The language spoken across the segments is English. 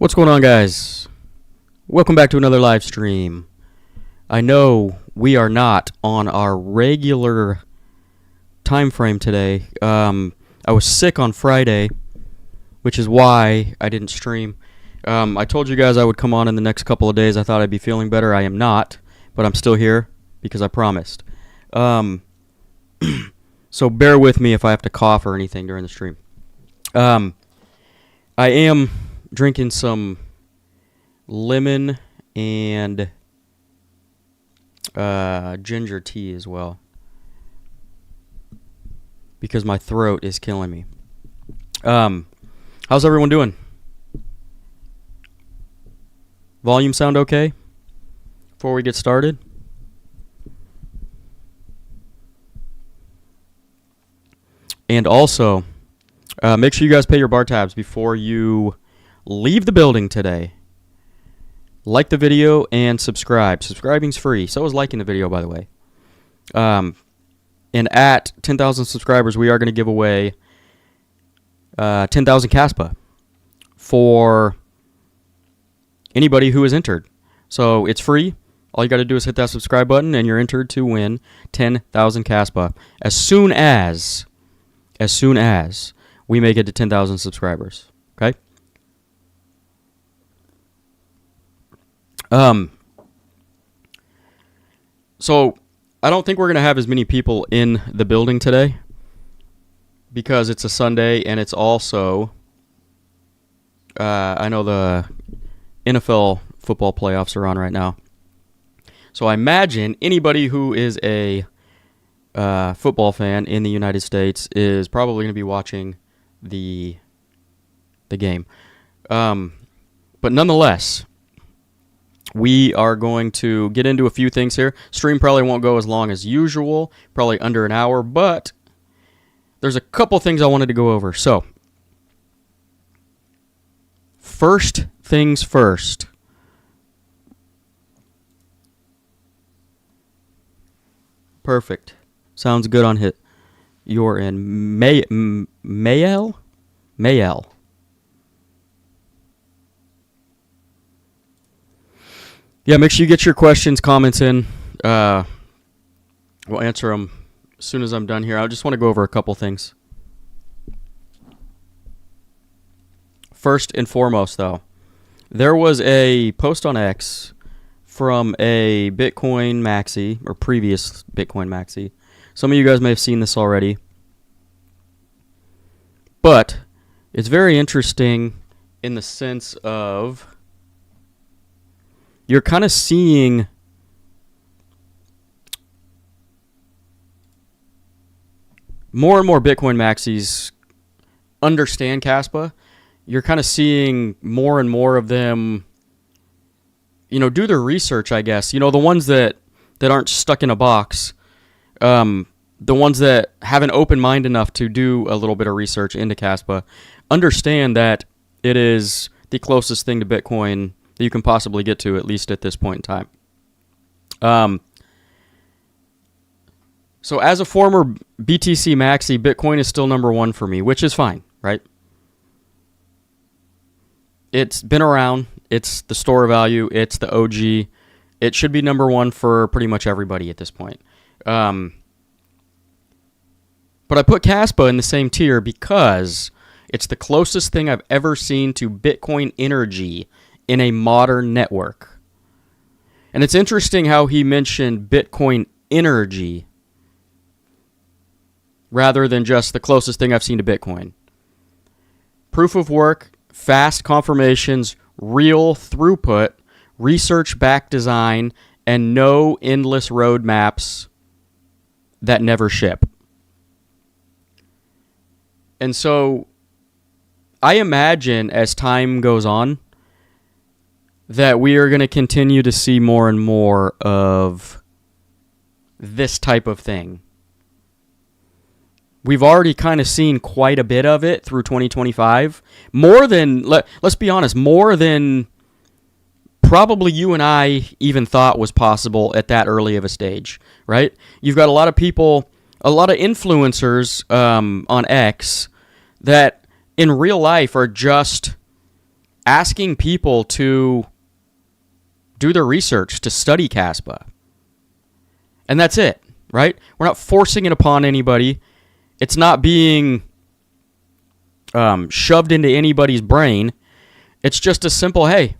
What's going on, guys? Welcome back to another live stream. I know we are not on our regular time frame today. I was sick on Friday, which is why I didn't stream. I told you guys I would come on in the next couple of days. I thought I'd be feeling better. I am not, but I'm still here because I promised. So bear with me if I have to cough or anything during the stream. I am drinking some lemon and ginger tea as well because my throat is killing me. How's everyone doing? Volume sound okay before we get started? And also, make sure you guys pay your bar tabs before you leave the building today. Like the video and subscribe. Subscribing's free. So is liking the video, by the way. And at 10,000 subscribers, we are going to give away 10,000 KASPA for anybody who is entered. So it's free. All you got to do is hit that subscribe button, and you're entered to win 10,000 KASPA as soon as we make it to 10,000 subscribers. Okay? So I don't think we're going to have as many people in the building today because it's a Sunday and it's also, I know the NFL football playoffs are on right now. So I imagine anybody who is a football fan in the United States is probably going to be watching the game. But nonetheless, we are going to get into a few things here. Stream probably won't go as long as usual, probably under an hour, but there's a couple things I wanted to go over. So, first things first. Perfect. Sounds good on hit. You're in Mayel? Yeah, make sure you get your questions, comments in. We'll answer them as soon as I'm done here. I just want to go over a couple things. First and foremost, though, there was a post on X from a Bitcoin Maxi, or previous Bitcoin Maxi. Some of you guys may have seen this already. But it's very interesting in the sense of you're kind of seeing more and more Bitcoin Maxis understand KASPA. You're kind of seeing more and more of them, do their research, I guess. The ones that aren't stuck in a box, the ones that have an open mind enough to do a little bit of research into KASPA, understand that it is the closest thing to Bitcoin that you can possibly get to, at least at this point in time. So as a former BTC Maxi, Bitcoin is still number one for me, which is fine, right? It's been around. It's the store of value. It's the OG. It should be number one for pretty much everybody at this point. But I put KASPA in the same tier because it's the closest thing I've ever seen to Bitcoin energy in a modern network. And it's interesting how he mentioned Bitcoin energy rather than just the closest thing I've seen to Bitcoin. Proof of work, fast confirmations, real throughput, research-backed design, and no endless roadmaps that never ship. And so I imagine as time goes on that we are going to continue to see more and more of this type of thing. We've already kind of seen quite a bit of it through 2025. More than, let's be honest, more than probably you and I even thought was possible at that early of a stage, right? You've got a lot of people, a lot of influencers on X that in real life are just asking people to do their research, to study KASPA. And that's it, right? We're not forcing it upon anybody. It's not being shoved into anybody's brain. It's just a simple, hey,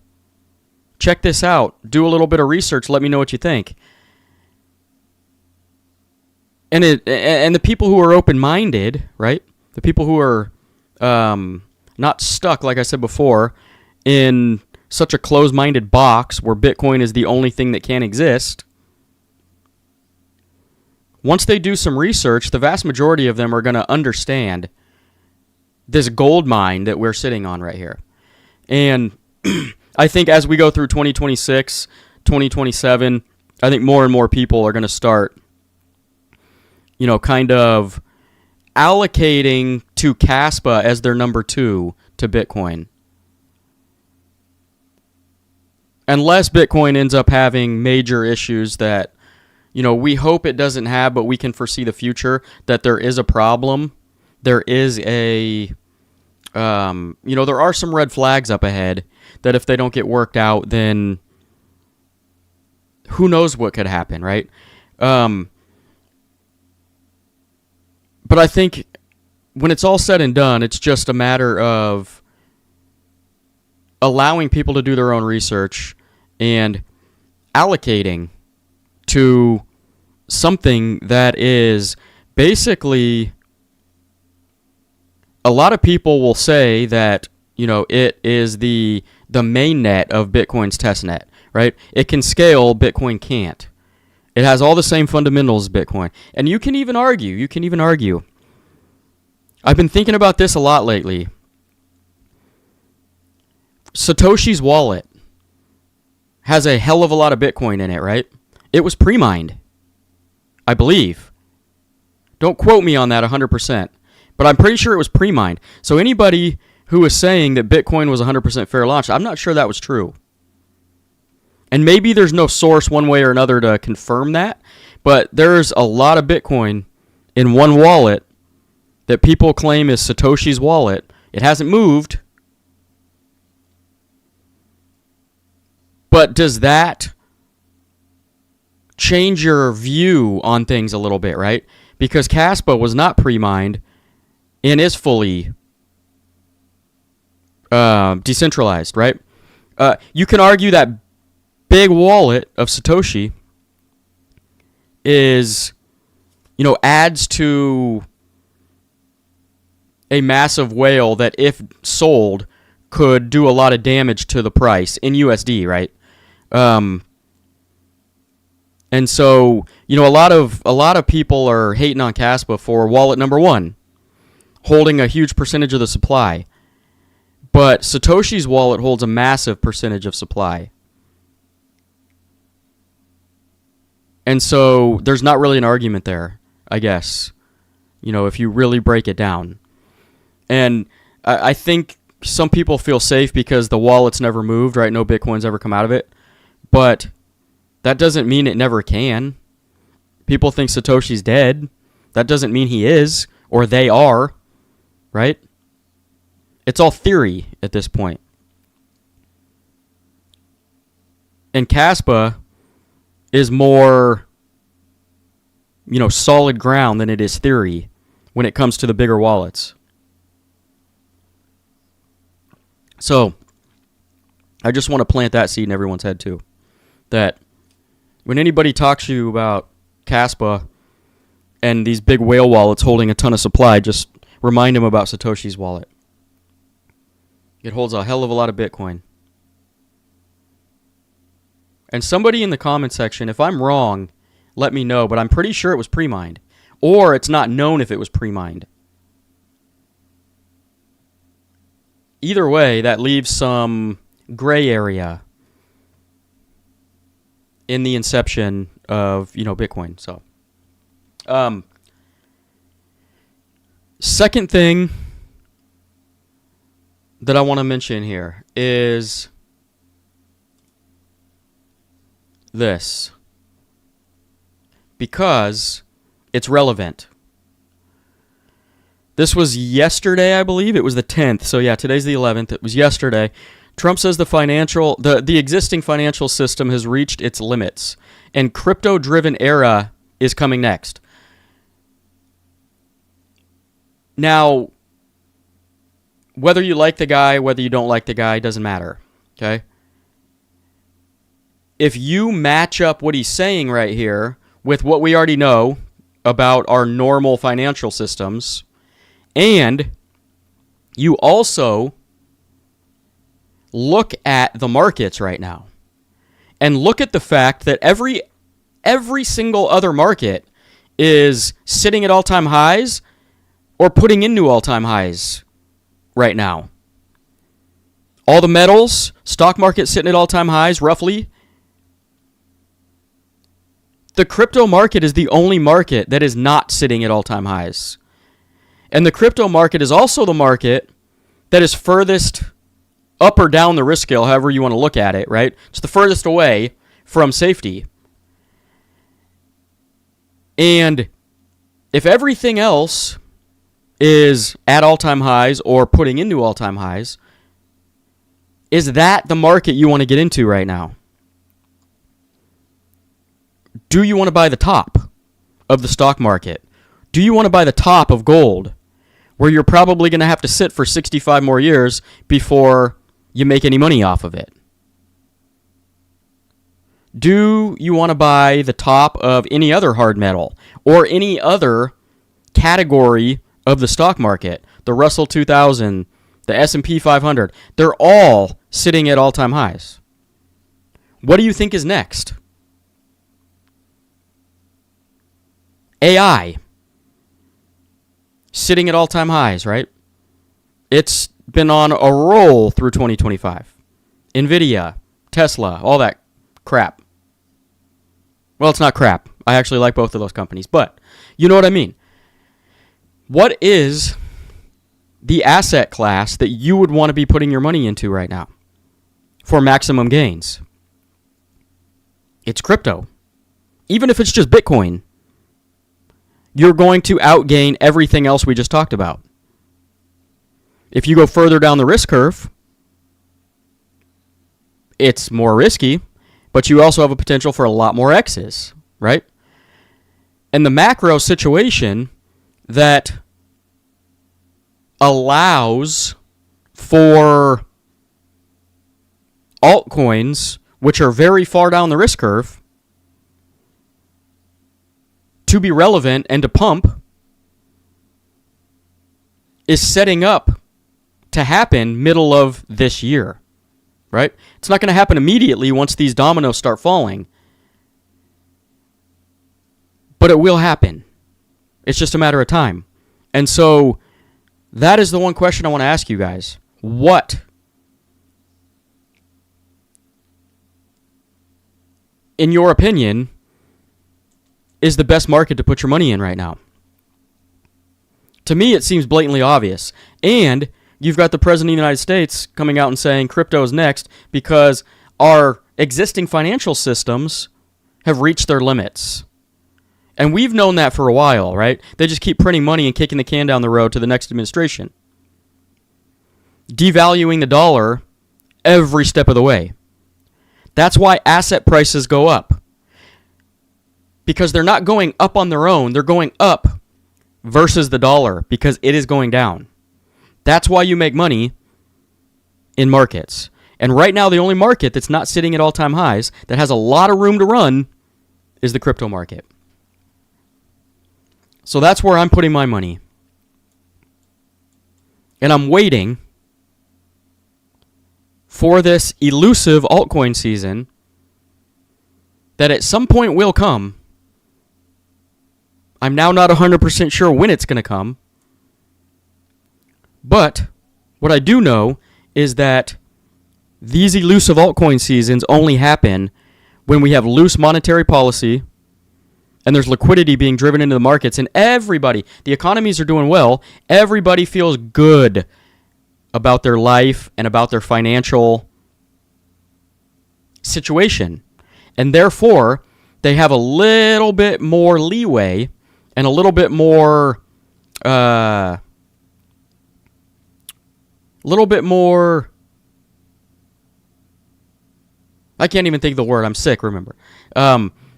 check this out. Do a little bit of research. Let me know what you think. And the people who are open-minded, right? The people who are not stuck, like I said before, in such a closed-minded box where Bitcoin is the only thing that can exist. Once they do some research, the vast majority of them are going to understand this gold mine that we're sitting on right here. And I think as we go through 2026, 2027, I think more and more people are going to start, kind of allocating to KASPA as their number 2 to Bitcoin. Unless Bitcoin ends up having major issues that, we hope it doesn't have, but we can foresee the future, that there is a problem. There is there are some red flags up ahead that if they don't get worked out, then who knows what could happen, right? But I think when it's all said and done, it's just a matter of allowing people to do their own research and allocating to something that is basically, a lot of people will say that, it is the main net of Bitcoin's test net, right? It can scale, Bitcoin can't. It has all the same fundamentals as Bitcoin. And you can even argue. I've been thinking about this a lot lately. Satoshi's wallet has a hell of a lot of Bitcoin in it, right? It was pre-mined, I believe. Don't quote me on that 100%, but I'm pretty sure it was pre-mined. So anybody who was saying that Bitcoin was 100% fair launch, I'm not sure that was true. And maybe there's no source one way or another to confirm that, but there's a lot of Bitcoin in one wallet that people claim is Satoshi's wallet. It hasn't moved. But does that change your view on things a little bit, right? Because KASPA was not pre-mined and is fully decentralized, right? You can argue that big wallet of Satoshi is, adds to a massive whale that, if sold, could do a lot of damage to the price in USD, right? And so, a lot of people are hating on KASPA for wallet number 1, holding a huge percentage of the supply. But Satoshi's wallet holds a massive percentage of supply. And so there's not really an argument there, I guess, if you really break it down. And I think some people feel safe because the wallet's never moved, right? No Bitcoin's ever come out of it. But that doesn't mean it never can. People think Satoshi's dead. That doesn't mean he is, or they are, right? It's all theory at this point. And KASPA is more, solid ground than it is theory when it comes to the bigger wallets. So, I just want to plant that seed in everyone's head too. That when anybody talks to you about KASPA and these big whale wallets holding a ton of supply, just remind them about Satoshi's wallet. It holds a hell of a lot of Bitcoin. And somebody in the comment section, if I'm wrong, let me know, but I'm pretty sure it was pre-mined. Or it's not known if it was pre-mined. Either way, that leaves some gray area in the inception of, Bitcoin. So, second thing that I want to mention here is this, because it's relevant. This was yesterday, I believe. It was the 10th. So yeah, today's the 11th. It was yesterday. Trump says the existing financial system has reached its limits, and crypto-driven era is coming next. Now, whether you like the guy, whether you don't like the guy, doesn't matter, okay? If you match up what he's saying right here with what we already know about our normal financial systems, and you also look at the markets right now, and look at the fact that every single other market is sitting at all-time highs or putting into all-time highs right now. All the metals, stock market sitting at all-time highs, roughly. The crypto market is the only market that is not sitting at all-time highs. And the crypto market is also the market that is furthest up or down the risk scale, however you want to look at it, right? It's the furthest away from safety. And if everything else is at all-time highs or putting into all-time highs, is that the market you want to get into right now? Do you want to buy the top of the stock market? Do you want to buy the top of gold, where you're probably going to have to sit for 65 more years before you make any money off of it? Do you want to buy the top of any other hard metal or any other category of the stock market? The Russell 2000, the S&P 500, they're all sitting at all-time highs. What do you think is next? AI, sitting at all-time highs, right? It's been on a roll through 2025. NVIDIA, Tesla, all that crap. Well, it's not crap. I actually like both of those companies, but you know what I mean. What is the asset class that you would want to be putting your money into right now for maximum gains? It's crypto. Even if it's just Bitcoin, you're going to outgain everything else we just talked about. If you go further down the risk curve, it's more risky, but you also have a potential for a lot more X's, right? And the macro situation that allows for altcoins, which are very far down the risk curve, to be relevant and to pump, is setting up to happen middle of this year, right? It's not going to happen immediately once these dominoes start falling, but it will happen. It's just a matter of time. And so that is the one question I want to ask you guys. What, in your opinion, is the best market to put your money in right now? To me, it seems blatantly obvious. And you've got the President of the United States coming out and saying crypto is next because our existing financial systems have reached their limits. And we've known that for a while, right? They just keep printing money and kicking the can down the road to the next administration. Devaluing the dollar every step of the way. That's why asset prices go up. Because they're not going up on their own, they're going up versus the dollar because it is going down. That's why you make money in markets. And right now, the only market that's not sitting at all-time highs, that has a lot of room to run, is the crypto market. So that's where I'm putting my money. And I'm waiting for this elusive altcoin season that at some point will come. I'm now not 100% sure when it's going to come. But what I do know is that these elusive altcoin seasons only happen when we have loose monetary policy and there's liquidity being driven into the markets, and everybody, the economies are doing well, everybody feels good about their life and about their financial situation. And therefore, they have a little bit more leeway and a little bit more I can't even think of the word. I'm sick, remember.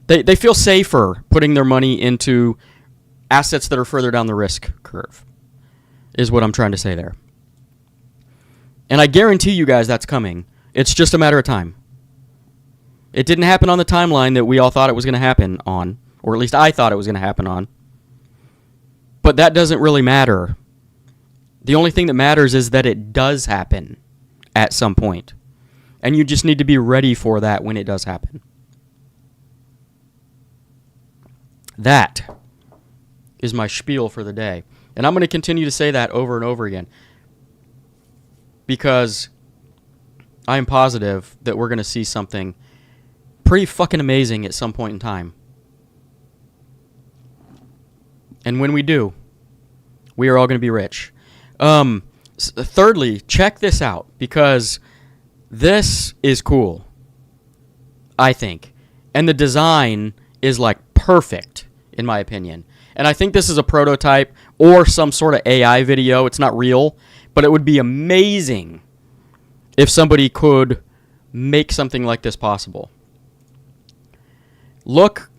They feel safer putting their money into assets that are further down the risk curve, is what I'm trying to say there. And I guarantee you guys that's coming. It's just a matter of time. It didn't happen on the timeline that we all thought it was going to happen on, or at least I thought it was going to happen on. But that doesn't really matter. The only thing that matters is that it does happen at some point. And you just need to be ready for that when it does happen. That is my spiel for the day. And I'm going to continue to say that over and over again. Because I am positive that we're going to see something pretty fucking amazing at some point in time. And when we do, we are all going to be rich. Thirdly, check this out, because this is cool, I think. And the design is like perfect, in my opinion. And I think this is a prototype or some sort of AI video. It's not real, but it would be amazing if somebody could make something like this possible. Look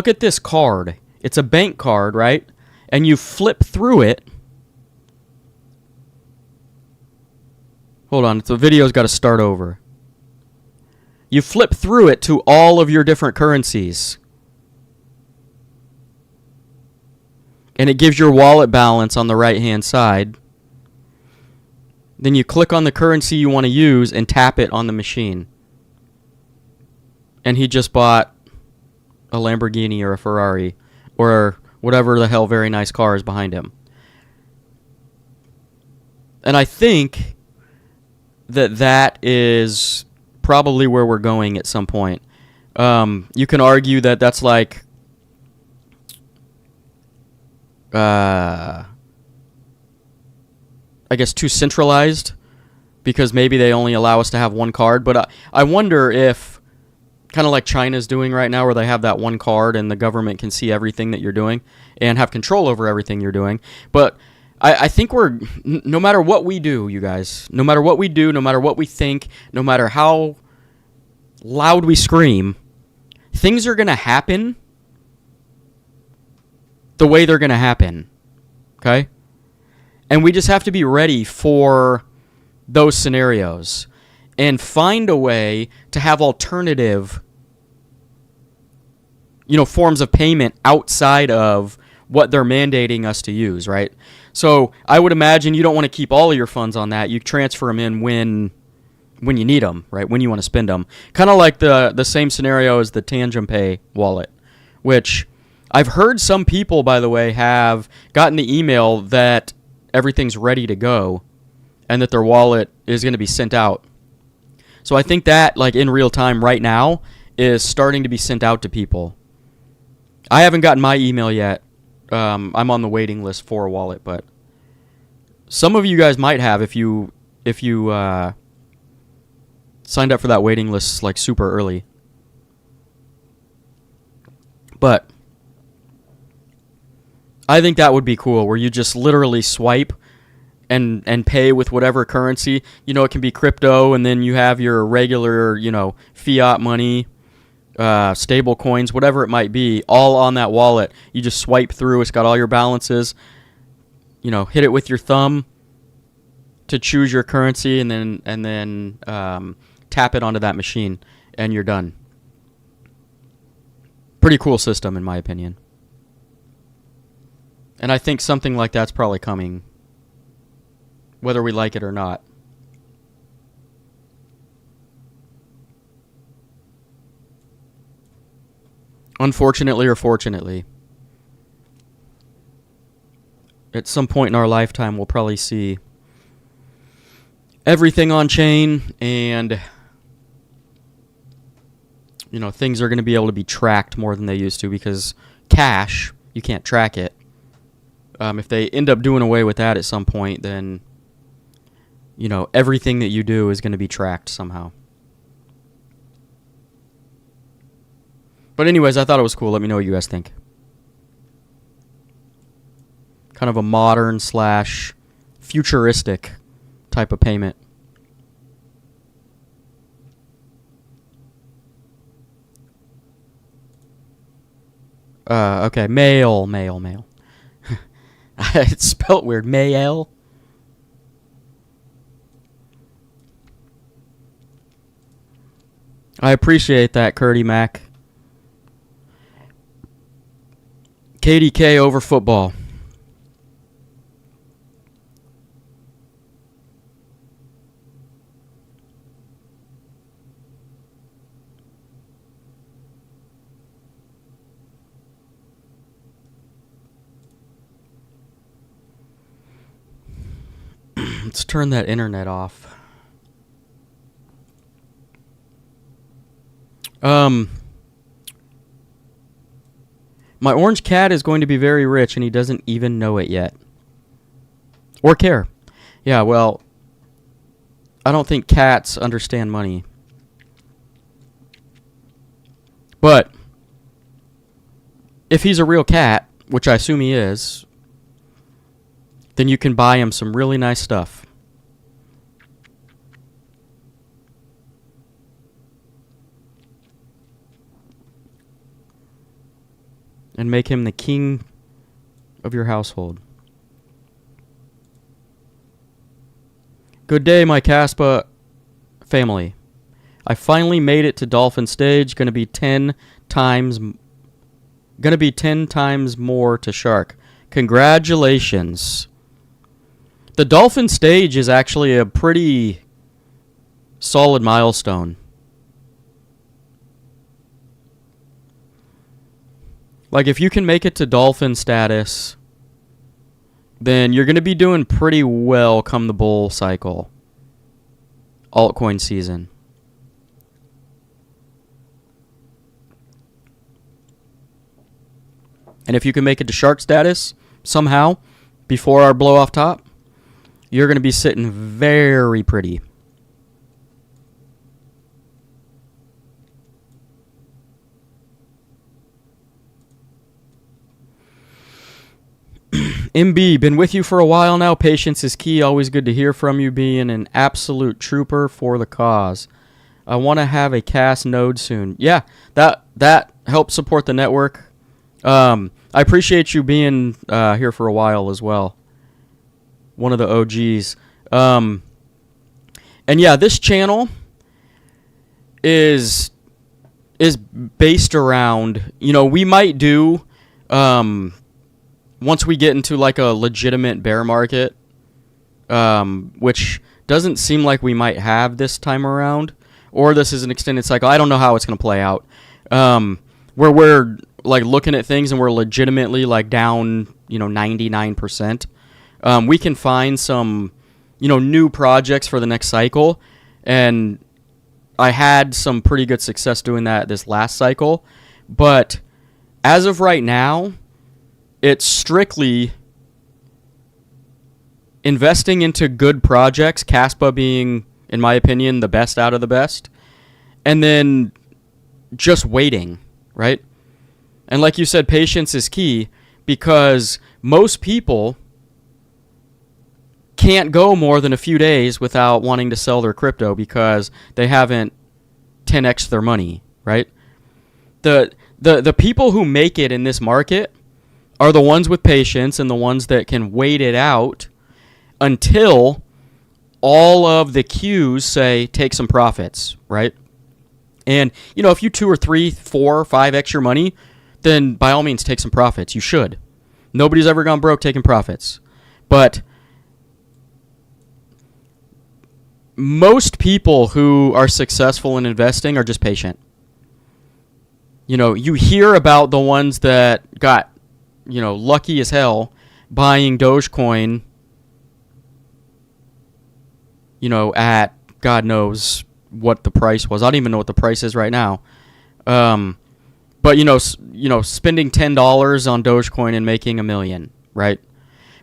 at this card. It's a bank card, right? And you flip through it. Hold on, the video's got to start over. You flip through it to all of your different currencies. And it gives your wallet balance on the right-hand side. Then you click on the currency you want to use and tap it on the machine. And he just bought a Lamborghini or a Ferrari or whatever the hell very nice car is behind him. And I think that is probably where we're going at some point. You can argue that that's like I guess too centralized, because maybe they only allow us to have one card. But I wonder if, kind of like China's doing right now, where they have that one card and the government can see everything that you're doing and have control over everything you're doing. But I think no matter what we do, you guys, no matter what we do, no matter what we think, no matter how loud we scream, things are going to happen the way they're going to happen. Okay? And we just have to be ready for those scenarios and find a way to have alternative, forms of payment outside of what they're mandating us to use, right? So I would imagine you don't want to keep all of your funds on that. You transfer them in when you need them, right? When you want to spend them. Kind of like the same scenario as the Tangent Pay wallet, which I've heard some people, by the way, have gotten the email that everything's ready to go and that their wallet is going to be sent out. So I think that, like, in real time right now, is starting to be sent out to people. I haven't gotten my email yet. I'm on the waiting list for a wallet, but some of you guys might have if you signed up for that waiting list like super early. But I think that would be cool, where you just literally swipe and pay with whatever currency. It can be crypto, and then you have your regular, fiat money, stable coins, whatever it might be, all on that wallet. You just swipe through. It's got all your balances. Hit it with your thumb to choose your currency, and then tap it onto that machine, and you're done. Pretty cool system, in my opinion. And I think something like that's probably coming, whether we like it or not. Unfortunately or fortunately, at some point in our lifetime, we'll probably see everything on chain, and things are going to be able to be tracked more than they used to, because cash, you can't track it. If they end up doing away with that at some point, then everything that you do is going to be tracked somehow. But anyways, I thought it was cool. Let me know what you guys think. Kind of a modern / futuristic type of payment. Okay, male. It's spelt weird. Male. I appreciate that, Curdy Mac. KDK over football. Let's turn that internet off. My orange cat is going to be very rich, and he doesn't even know it yet. Or care. Yeah, well, I don't think cats understand money. But if he's a real cat, which I assume he is, then you can buy him some really nice stuff. And make him the king of your household. Good day, my KASPA family. I finally made it to Dolphin Stage. Gonna be 10 times more to Shark. Congratulations. The Dolphin Stage is actually a pretty solid milestone. Like, if you can make it to Dolphin status, then you're going to be doing pretty well come the bull cycle. Altcoin season. And if you can make it to shark status somehow before our blow off top, you're going to be sitting very pretty. MB, been with you for a while now. Patience is key. Always good to hear from you, being an absolute trooper for the cause. I want to have a CAS node soon. Yeah, that helps support the network. I appreciate you being here for a while as well. One of the OGs. And yeah, this channel is based around, we might do once we get into like a legitimate bear market, which doesn't seem like we might have this time around, or this is an extended cycle. I don't know how it's going to play out. Where we're like looking at things and we're legitimately like down, 99%. We can find some, new projects for the next cycle, and I had some pretty good success doing that this last cycle. But as of right now, it's strictly investing into good projects, KASPA being, in my opinion, the best out of the best, and then just waiting, right? And like you said, patience is key, because most people can't go more than a few days without wanting to sell their crypto because they haven't 10x their money, right? The people who make it in this market are the ones with patience and the ones that can wait it out until all of the queues say take some profits, right? And, if you 2 or 3, 4, 5x your money, then by all means take some profits. You should. Nobody's ever gone broke taking profits. But most people who are successful in investing are just patient. You hear about the ones that got, lucky as hell buying Dogecoin, at God knows what the price was. I don't even know what the price is right now. But spending $10 on Dogecoin and making $1 million, right?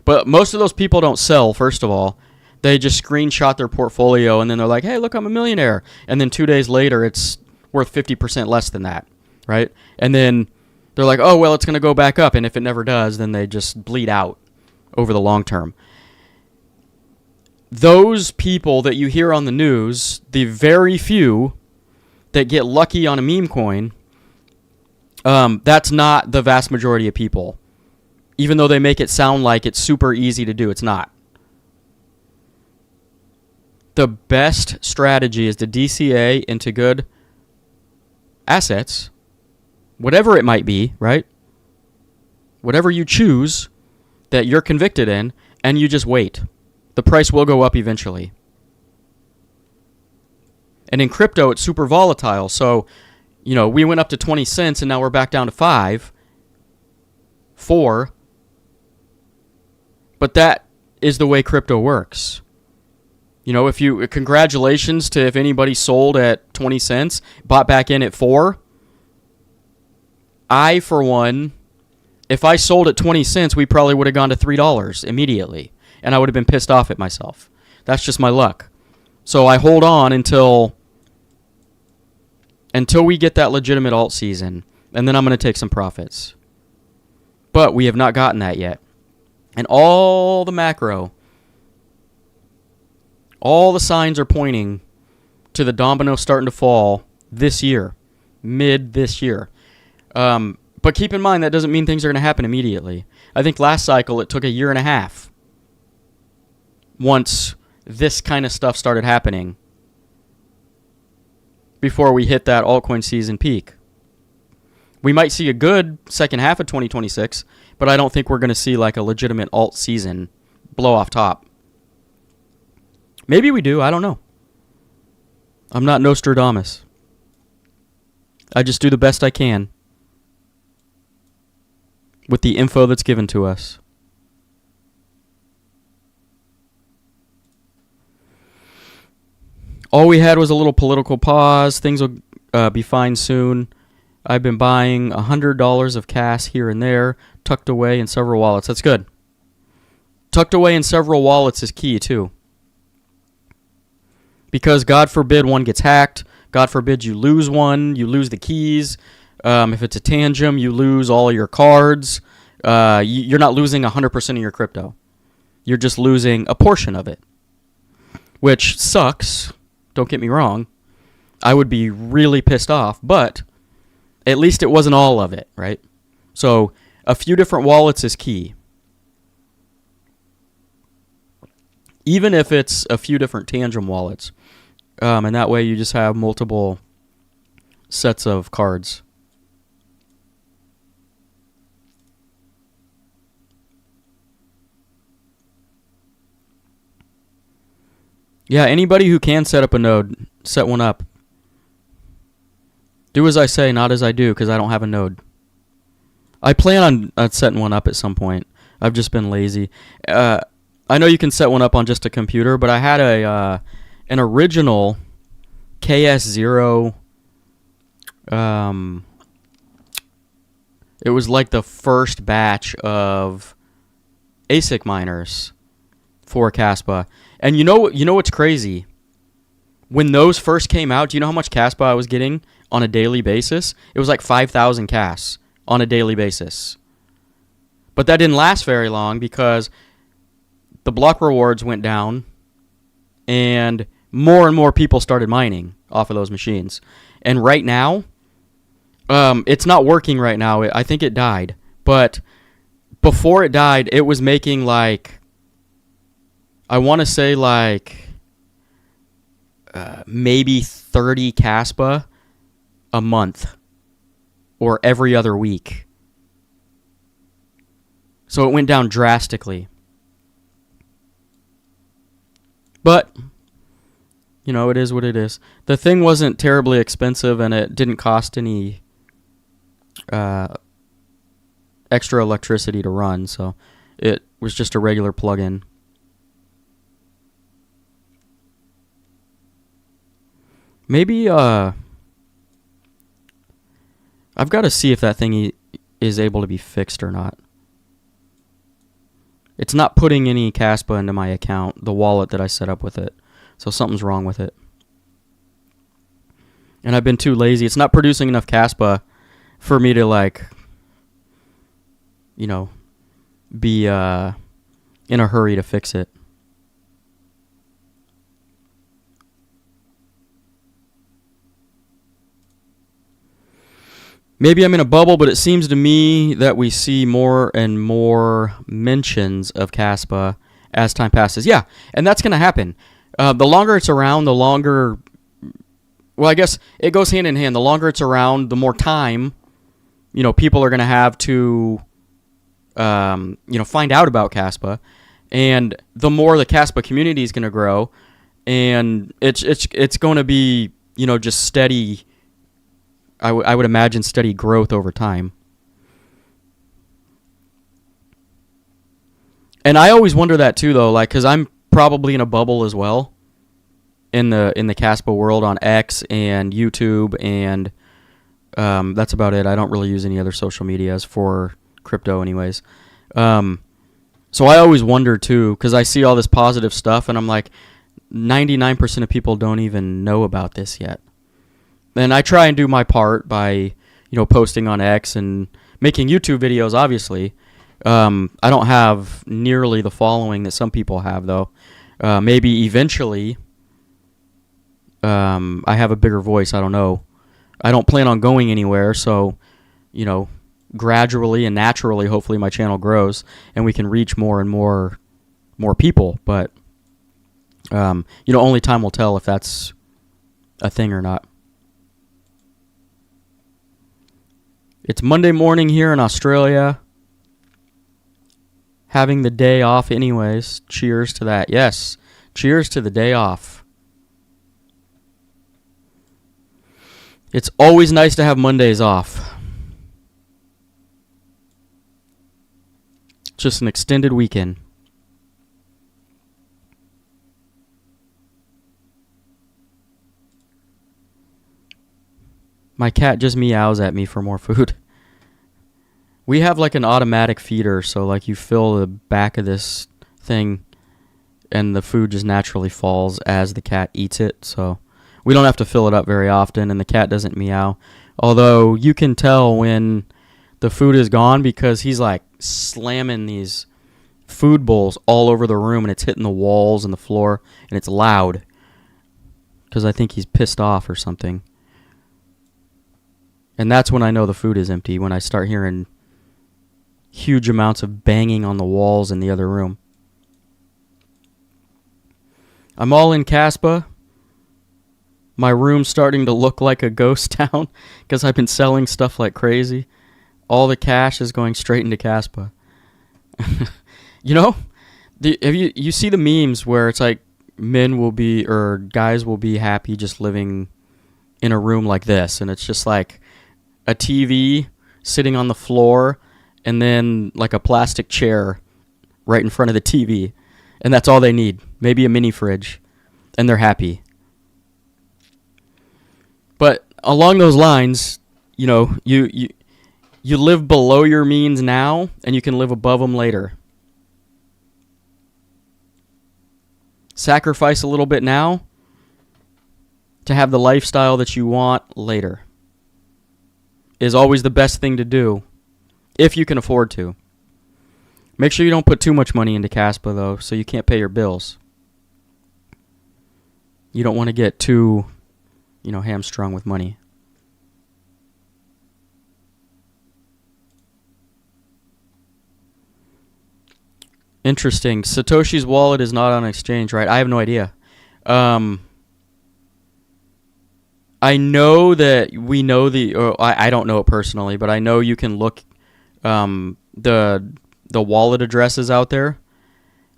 But most of those people don't sell, first of all. They just screenshot their portfolio and then they're like, hey, look, I'm a millionaire. And then 2 days later, it's worth 50% less than that, right? And then they're like, oh, well, it's going to go back up. And if it never does, then they just bleed out over the long term. Those people that you hear on the news, the very few that get lucky on a meme coin, That's not the vast majority of people. Even though they make it sound like it's super easy to do, it's not. The best strategy is to DCA into good assets, whatever it might be, right? Whatever you choose that you're convicted in, and you just wait. The price will go up eventually. And in crypto, it's super volatile. So, we went up to 20 cents and now we're back down to 5, 4. But that is the way crypto works. Congratulations to if anybody sold at 20 cents, bought back in at 4. I, for one, if I sold at 20 cents, we probably would have gone to $3 immediately. And I would have been pissed off at myself. That's just my luck. So I hold on until we get that legitimate alt season. And then I'm going to take some profits. But we have not gotten that yet. And all the macro, all the signs are pointing to the domino starting to fall this year, mid this year. But keep in mind, that doesn't mean things are going to happen immediately. I think last cycle it took a year and a half once this kind of stuff started happening before we hit that altcoin season peak. We might see a good second half of 2026, but I don't think we're going to see like a legitimate alt season blow off top. Maybe we do. I don't know. I'm not Nostradamus. I just do the best I can with the info that's given to us. All we had was a little political pause. Things will be fine soon. I've been buying $100 of CAS here and there, tucked away in several wallets. That's good. Tucked away in several wallets is key, too. Because God forbid one gets hacked. God forbid you lose one. You lose the keys. If it's a tangent, you lose all your cards. You're not losing 100% of your crypto. You're just losing a portion of it. Which sucks. Don't get me wrong. I would be really pissed off. But at least it wasn't all of it, right? So a few different wallets is key. Even if it's a few different tangent wallets. And that way you just have multiple sets of cards. Yeah, anybody who can set up a node, set one up. Do as I say, not as I do, because I don't have a node. I plan on setting one up at some point. I've just been lazy. I know you can set one up on just a computer, but I had an original KS0. It was like the first batch of ASIC miners for KASPA. And you know what's crazy? When those first came out, do you know how much KASPA I was getting on a daily basis? It was like 5,000 CAS on a daily basis. But that didn't last very long because the block rewards went down and more people started mining off of those machines. And right now, it's not working right now. I think it died. But before it died, it was making like, I want to say like maybe 30 KASPA a month or every other week. So it went down drastically. But, it is what it is. The thing wasn't terribly expensive and it didn't cost any extra electricity to run. So it was just a regular plug-in. Maybe, I've got to see if that thing is able to be fixed or not. It's not putting any KASPA into my account, the wallet that I set up with it. So something's wrong with it. And I've been too lazy. It's not producing enough KASPA for me to, be in a hurry to fix it. maybe I'm in a bubble, but it seems to me that we see more and more mentions of KASPA as time passes. Yeah, and that's going to happen. The longer it's around, the longer... Well, I guess it goes hand in hand. The longer it's around, the more time, people are going to have to, find out about KASPA. And the more the KASPA community is going to grow, and it's going to be, just steady... I would imagine steady growth over time. And I always wonder that too, though, because I'm probably in a bubble as well in the KASPA world on X and YouTube, and that's about it. I don't really use any other social medias for crypto, anyways. So I always wonder too, because I see all this positive stuff, and I'm like, 99% of people don't even know about this yet. And I try and do my part by, posting on X and making YouTube videos, obviously. I don't have nearly the following that some people have, though. Maybe eventually I have a bigger voice. I don't know. I don't plan on going anywhere, so, gradually and naturally, hopefully my channel grows and we can reach more and more people. But, only time will tell if that's a thing or not. It's Monday morning here in Australia. Having the day off anyways. Cheers to that. Yes. Cheers to the day off. It's always nice to have Mondays off. Just an extended weekend. My cat just meows at me for more food. We have like an automatic feeder, so like you fill the back of this thing and the food just naturally falls as the cat eats it. So we don't have to fill it up very often, and the cat doesn't meow. Although you can tell when the food is gone because he's like slamming these food bowls all over the room, and it's hitting the walls and the floor, and it's loud because I think he's pissed off or something. And that's when I know the food is empty, when I start hearing huge amounts of banging on the walls in the other room. I'm all in KASPA. My room's starting to look like a ghost town because I've been selling stuff like crazy. All the cash is going straight into KASPA. You see the memes where it's like guys will be happy just living in a room like this, and it's just like a TV sitting on the floor and then like a plastic chair right in front of the TV, and that's all they need. Maybe a mini fridge, and they're happy. But along those lines, you live below your means now, and you can live above them later. Sacrifice a little bit now to have the lifestyle that you want later is always the best thing to do if you can afford to. Make sure you don't put too much money into KASPA, though, so you can't pay your bills. You don't want to get too, hamstrung with money. Interesting. Satoshi's wallet is not on exchange, right? I have no idea. I know that we know I don't know it personally, but I know you can look the wallet addresses out there.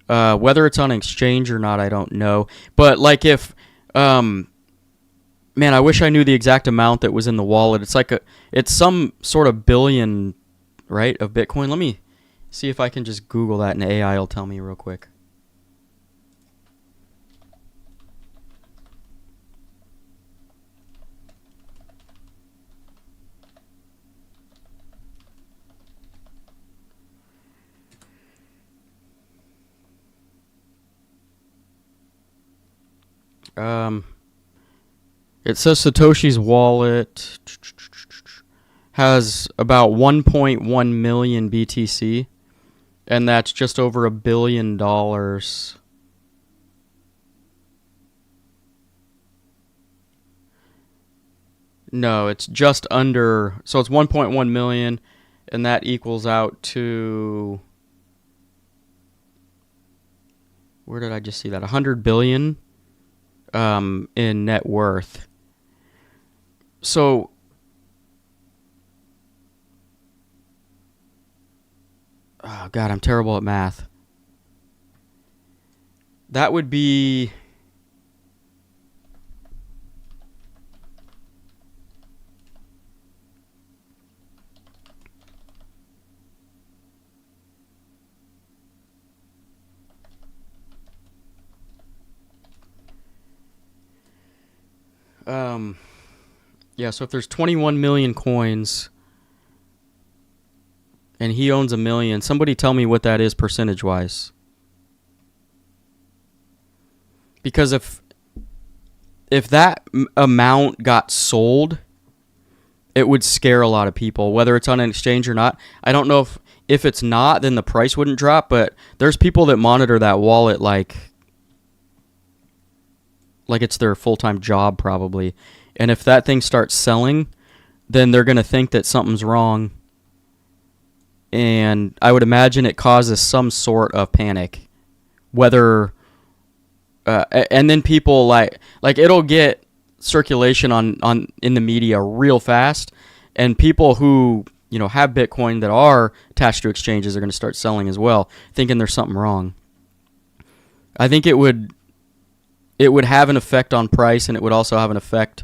Whether it's on exchange or not, I don't know. But like if man, I wish I knew the exact amount that was in the wallet. It's some sort of billion, right, of Bitcoin. Let me see if I can just Google that and AI will tell me real quick. It says Satoshi's wallet has about 1.1 million BTC, and that's just over $1 billion. No, it's just under. So it's 1.1 million, and that equals out to. Where did I just see that? 100 billion in net worth. So oh god, I'm terrible at math. That would be yeah, so if there's 21 million coins and he owns a million, somebody tell me what that is percentage-wise. Because if that amount got sold, it would scare a lot of people, whether it's on an exchange or not. I don't know if it's not, then the price wouldn't drop, but there's people that monitor that wallet like it's their full-time job probably. And if that thing starts selling, then they're going to think that something's wrong. And I would imagine it causes some sort of panic. Whether and then people like it'll get circulation on in the media real fast, and people who, you know, have Bitcoin that are attached to exchanges are going to start selling as well, thinking there's something wrong. I think it would have an effect on price, and it would also have an effect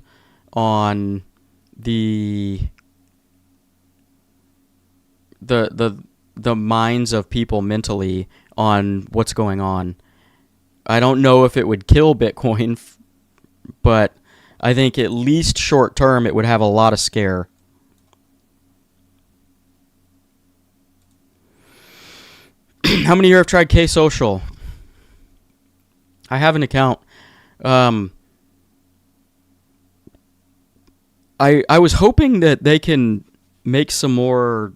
on the minds of people mentally on what's going on. I don't know if it would kill Bitcoin, but I think at least short term it would have a lot of scare. How many here have tried K-Social? I have an account. I was hoping that they can make some more,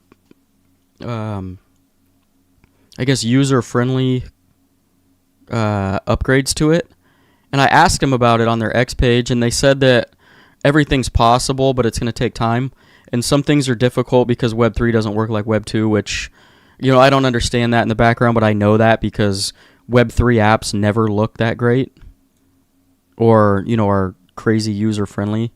I guess, user-friendly upgrades to it. And I asked them about it on their X page, and they said that everything's possible, but it's going to take time. And some things are difficult because Web 3 doesn't work like Web 2, which, you know, I don't understand that in the background, but I know that because Web 3 apps never look that great or, you know, are crazy user-friendly.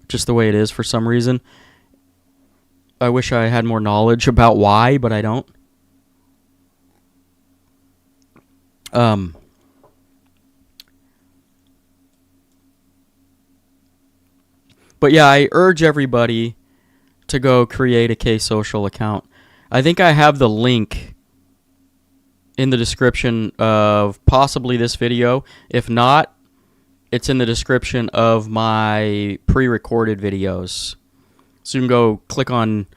Just the way it is for some reason. I wish I had more knowledge about why, but I don't. But yeah, I urge everybody to go create a K-Social account. I think I have the link in the description of possibly this video. If not, it's in the description of my pre-recorded videos. So you can go click on,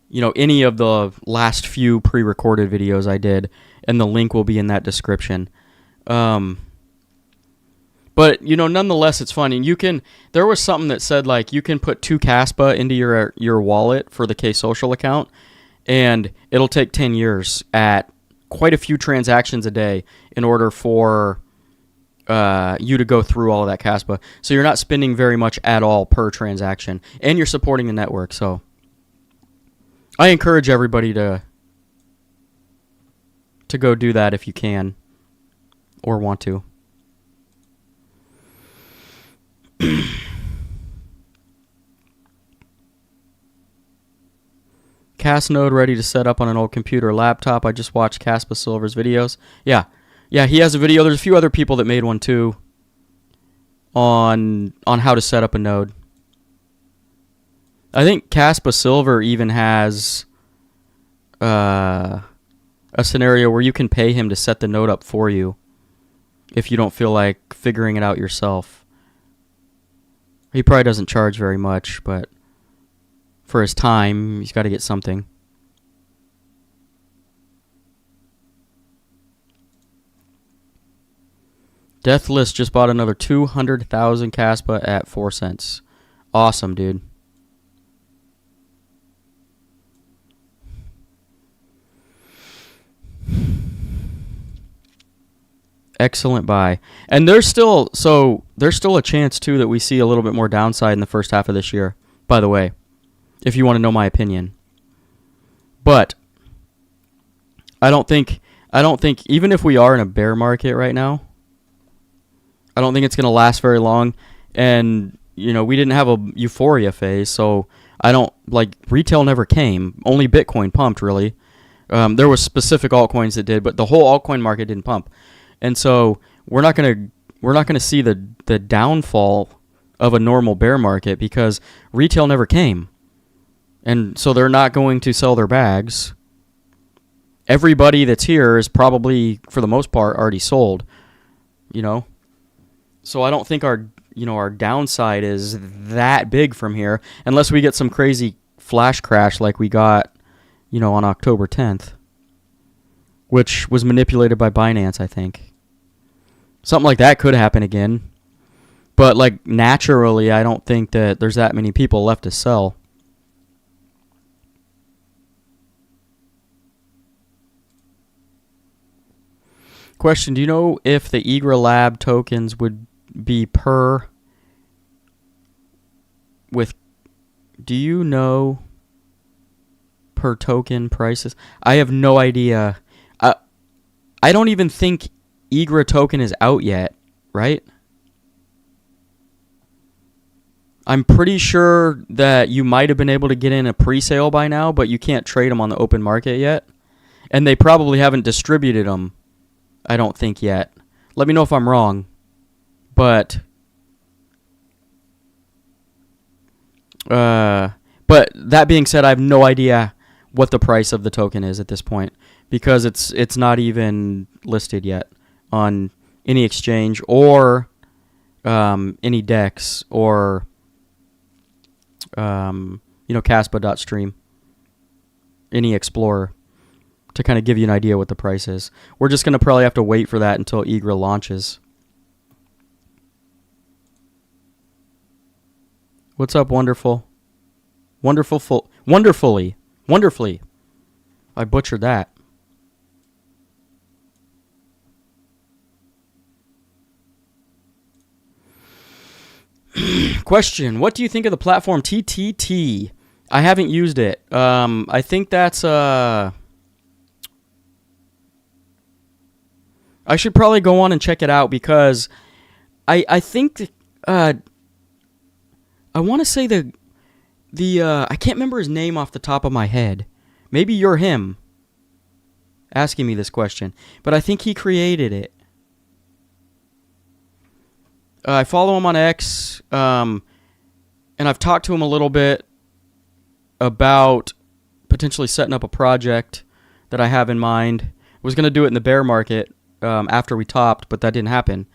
you know, any of the last few pre-recorded videos I did, and the link will be in that description. But, you know, nonetheless, it's fun. And there was something that said, like, you can put 2 KASPA into your wallet for the K-Social account, and it'll take 10 years at quite a few transactions a day in order for you to go through all of that KASPA. So you're not spending very much at all per transaction, and you're supporting the network. So I encourage everybody to go do that if you can or want to. CAS node ready to set up on an old computer or laptop. I just watched KASPA Silver's videos. Yeah, he has a video. There's a few other people that made one too on how to set up a node. I think KASPA Silver even has a scenario where you can pay him to set the node up for you if you don't feel like figuring it out yourself. He probably doesn't charge very much, but for his time, he's got to get something. Deathless just bought another 200,000 KASPA at 4 cents. Awesome, dude. Excellent buy. And there's still a chance too that we see a little bit more downside in the first half of this year, by the way, if you want to know my opinion. But I don't think even if we are in a bear market right now, I don't think it's going to last very long. And we didn't have a euphoria phase, so retail never came. Only Bitcoin pumped, really. There was specific altcoins that did, but the whole altcoin market didn't pump. And so we're not gonna see the downfall of a normal bear market because retail never came, and so they're not going to sell their bags. Everybody that's here is probably, for the most part, already sold. So I don't think our downside is that big from here, unless we get some crazy flash crash like we got, on October 10th, which was manipulated by Binance, I think. Something like that could happen again. But, naturally, I don't think that there's that many people left to sell. Question, do you know if the Egra Lab tokens would be per token prices? I have no idea. I don't even think Egra token is out yet, right? I'm pretty sure that you might have been able to get in a pre-sale by now, but you can't trade them on the open market yet. And they probably haven't distributed them, I don't think, yet. Let me know if I'm wrong. But that being said, I have no idea what the price of the token is at this point because it's not even listed yet on any exchange or any DEX or KASPA.stream, any explorer, to kind of give you an idea what the price is. We're just going to probably have to wait for that until Egra launches. What's up, wonderful? Wonderfully. I butchered that. Question, what do you think of the platform TTT? I haven't used it. I think that's I should probably go on and check it out because I think I want to say the I can't remember his name off the top of my head. Maybe you're him asking me this question, but I think he created it. I follow him on X, and I've talked to him a little bit about potentially setting up a project that I have in mind. I was going to do it in the bear market after we topped, but that didn't happen.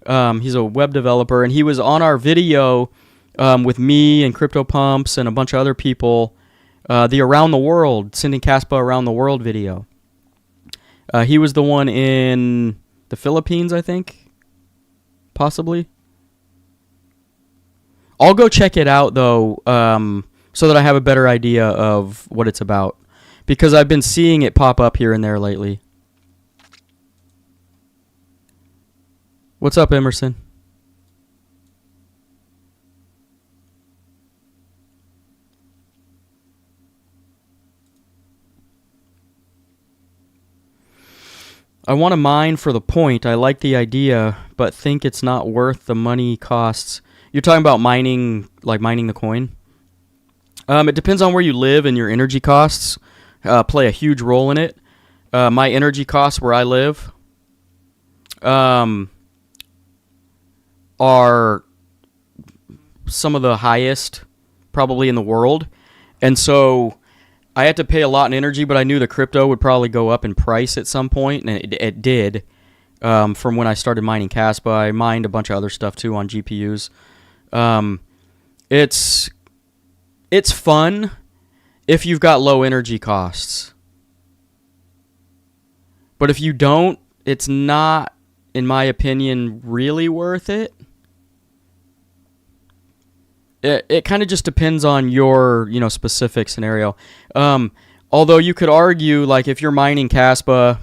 He's a web developer, and he was on our video with me and CryptoPumps and a bunch of other people, the Around the World, sending KASPA Around the World video. He was the one in the Philippines, I think, possibly. I'll go check it out, though, so that I have a better idea of what it's about, because I've been seeing it pop up here and there lately. What's up, Emerson? I want to mine for the point. I like the idea, but think it's not worth the money costs. You're talking about mining, like mining the coin? It depends on where you live, and your energy costs play a huge role in it. My energy costs where I live are some of the highest probably in the world. And so I had to pay a lot in energy, but I knew the crypto would probably go up in price at some point, and it did. From when I started mining KASPA, I mined a bunch of other stuff too on GPUs. It's fun if you've got low energy costs. But if you don't, it's not, in my opinion, really worth it. It kind of just depends on your, specific scenario. Although you could argue, like, if you're mining KASPA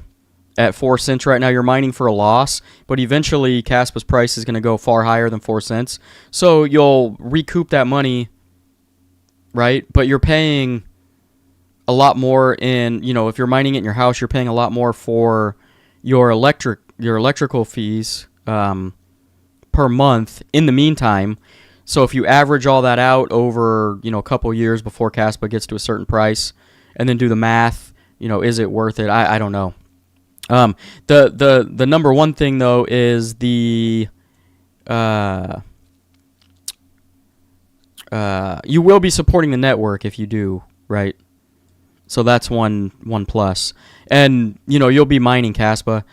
at 4 cents right now. You're mining for a loss, but eventually KASPA's price is going to go far higher than 4 cents. So you'll recoup that money, right? But you're paying a lot more in, if you're mining it in your house, you're paying a lot more for your electrical fees per month in the meantime. So if you average all that out over, a couple years before KASPA gets to a certain price and then do the math, is it worth it? I don't know. The number one thing though is the you will be supporting the network if you do, right? So that's one plus. And you'll be mining KASPA.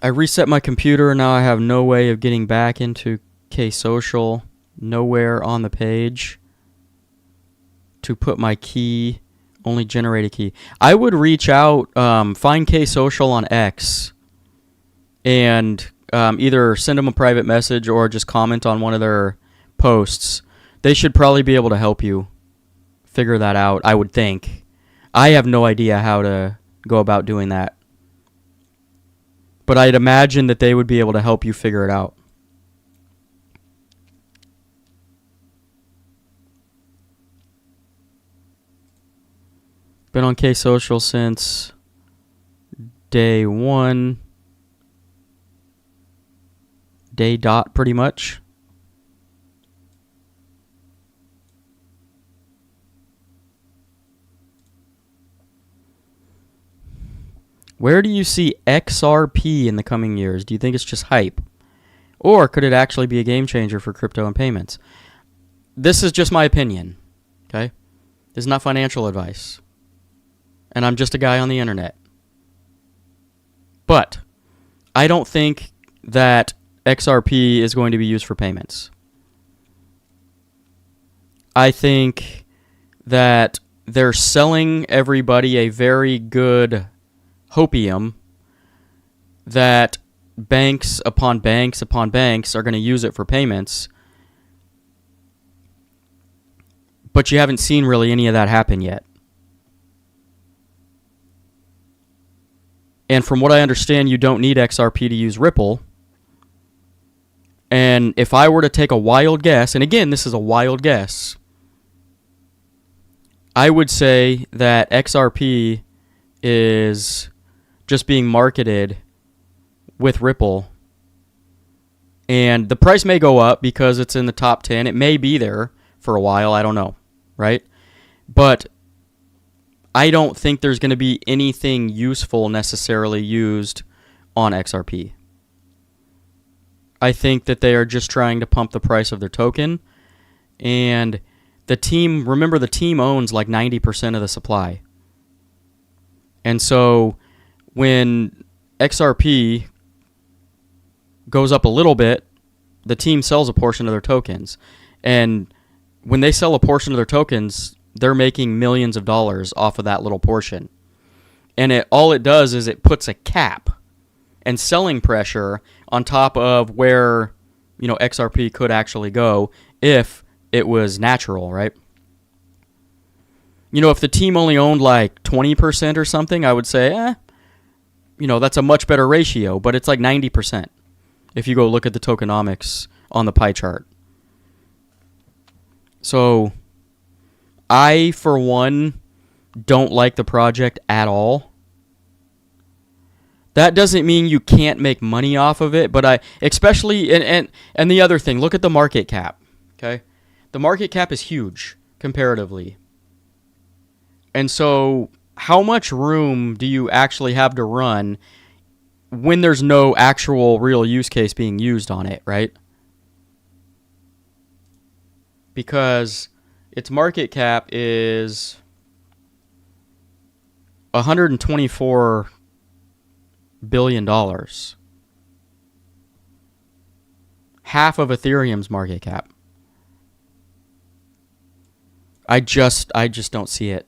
I reset my computer, and now I have no way of getting back into KSocial. Nowhere on the page to put my key. Only generate a key. I would reach out, find KSocial on X, and either send them a private message or just comment on one of their posts. They should probably be able to help you figure that out, I would think. I have no idea how to go about doing that. But I'd imagine that they would be able to help you figure it out. Been on KSocial since day one. Day dot, pretty much. Where do you see XRP in the coming years? Do you think it's just hype? Or could it actually be a game changer for crypto and payments? This is just my opinion, okay? This is not financial advice. And I'm just a guy on the internet. But I don't think that XRP is going to be used for payments. I think that they're selling everybody a very good hopium that banks upon banks upon banks are going to use it for payments. But you haven't seen really any of that happen yet. And from what I understand, you don't need XRP to use Ripple. And if I were to take a wild guess, and again, this is a wild guess, I would say that XRP is just being marketed with Ripple. And the price may go up because it's in the top 10. It may be there for a while. I don't know, right? But I don't think there's going to be anything useful necessarily used on XRP. I think that they are just trying to pump the price of their token. And the team owns like 90% of the supply. And so when XRP goes up a little bit, the team sells a portion of their tokens. And when they sell a portion of their tokens, they're making millions of dollars off of that little portion. And all it does is it puts a cap and selling pressure on top of where, XRP could actually go if it was natural, right? If the team only owned like 20% or something, I would say, that's a much better ratio, but it's like 90% if you go look at the tokenomics on the pie chart. So I, for one, don't like the project at all. That doesn't mean you can't make money off of it, but especially, and the other thing, look at the market cap, okay? The market cap is huge, comparatively. And so how much room do you actually have to run when there's no actual real use case being used on it, right? Because its market cap is $124 billion. Half of Ethereum's market cap. I just don't see it.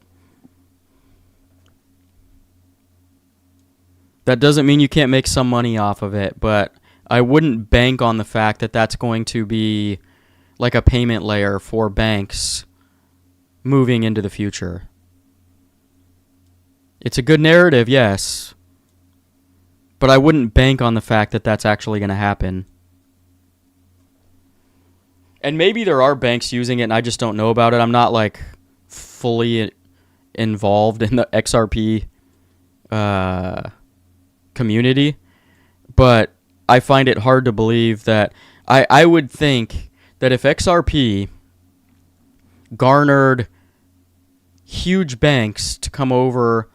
That doesn't mean you can't make some money off of it, but I wouldn't bank on the fact that that's going to be like a payment layer for banks moving into the future. It's a good narrative, yes, but I wouldn't bank on the fact that that's actually going to happen. And maybe there are banks using it and I just don't know about it. I'm not like fully involved in the XRP community, but I find it hard to believe that I would think that if XRP garnered huge banks to come over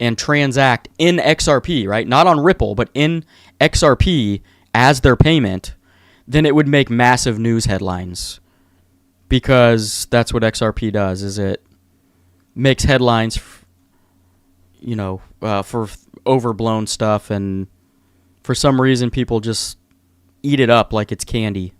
and transact in XRP, right? Not on Ripple, but in XRP as their payment, then it would make massive news headlines, because that's what XRP does, is it makes headlines, for overblown stuff, and for some reason people just eat it up like it's candy.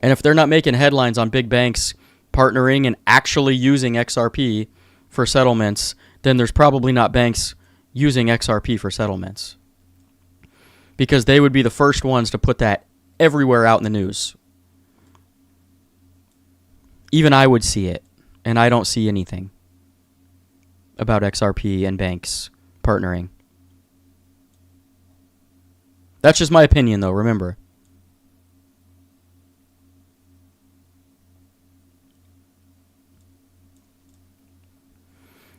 And if they're not making headlines on big banks partnering and actually using XRP for settlements, then there's probably not banks using XRP for settlements, because they would be the first ones to put that everywhere out in the news. Even I would see it, and I don't see anything about XRP and banks partnering. That's just my opinion, though, remember.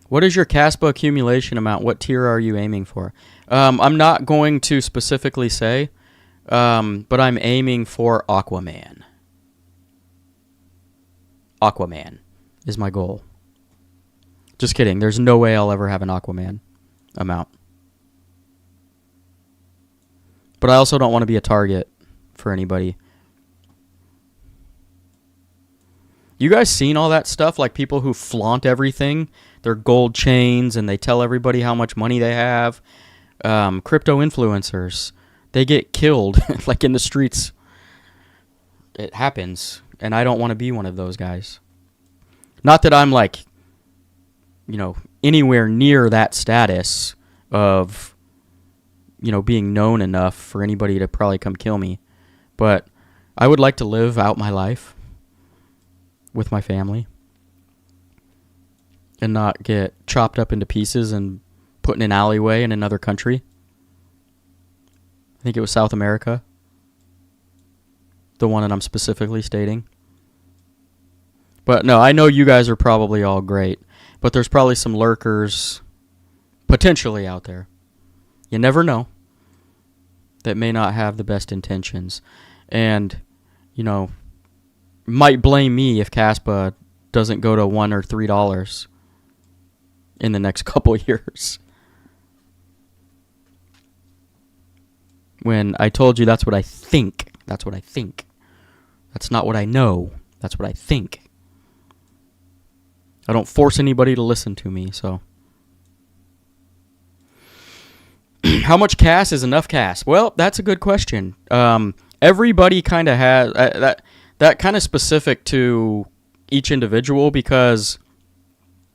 What is your KASPA accumulation amount? What tier are you aiming for? I'm not going to specifically say, but I'm aiming for Aquaman. Aquaman is my goal. Just kidding. There's no way I'll ever have an Aquaman amount. But I also don't want to be a target for anybody. You guys seen all that stuff? Like people who flaunt everything, their gold chains, and they tell everybody how much money they have. Crypto influencers, they get killed like in the streets. It happens, and I don't want to be one of those guys. Not that I'm like, anywhere near that status of, being known enough for anybody to probably come kill me. But I would like to live out my life with my family and not get chopped up into pieces and put in an alleyway in another country. I think it was South America, the one that I'm specifically stating. But no, I know you guys are probably all great, but there's probably some lurkers potentially out there. You never know. That may not have the best intentions. And, might blame me if KASPA doesn't go to $1 or $3 in the next couple of years. When I told you that's what I think. That's what I think. That's not what I know. That's what I think. I don't force anybody to listen to me, so. How much CAS is enough CAS? Well, that's a good question. Everybody kind of has that kind of specific to each individual, because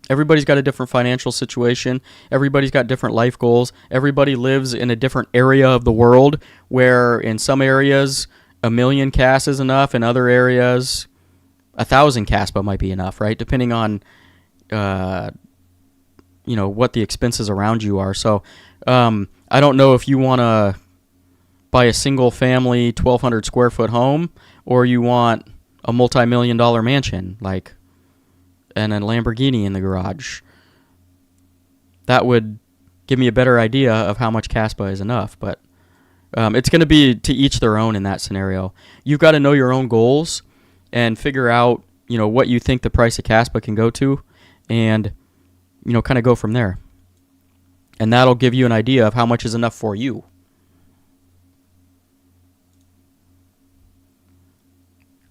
everybody's got a different financial situation. Everybody's got different life goals. Everybody lives in a different area of the world, where in some areas 1,000,000 CAS is enough. In other areas 1,000 KASPA might be enough, right? Depending on what the expenses around you are. So I don't know if you want to buy a single family 1,200 square foot home, or you want a multi-million-dollar mansion, like, and a Lamborghini in the garage. That would give me a better idea of how much KASPA is enough, but it's going to be to each their own in that scenario. You've got to know your own goals and figure out, what you think the price of KASPA can go to, and, kind of go from there. And that'll give you an idea of how much is enough for you.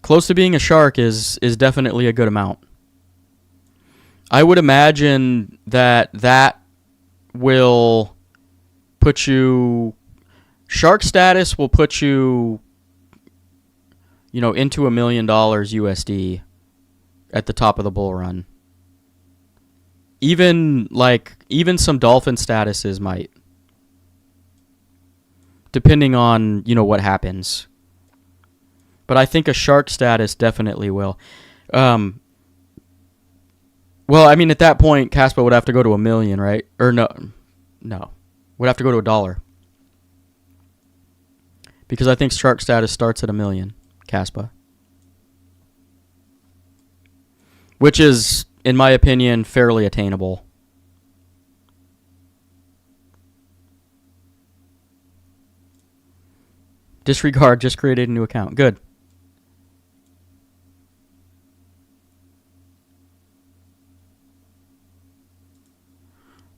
Close to being a shark is definitely a good amount. I would imagine that will put you... Shark status will put you into $1 million USD at the top of the bull run. Even some dolphin statuses might, depending on, what happens. But I think a shark status definitely will. Well, I mean, at that point, KASPA would have to go to $1 million, right? Or no, would have to go to $1. Because I think shark status starts at $1 million, KASPA. Which is, in my opinion, fairly attainable. Disregard, just created a new account. Good.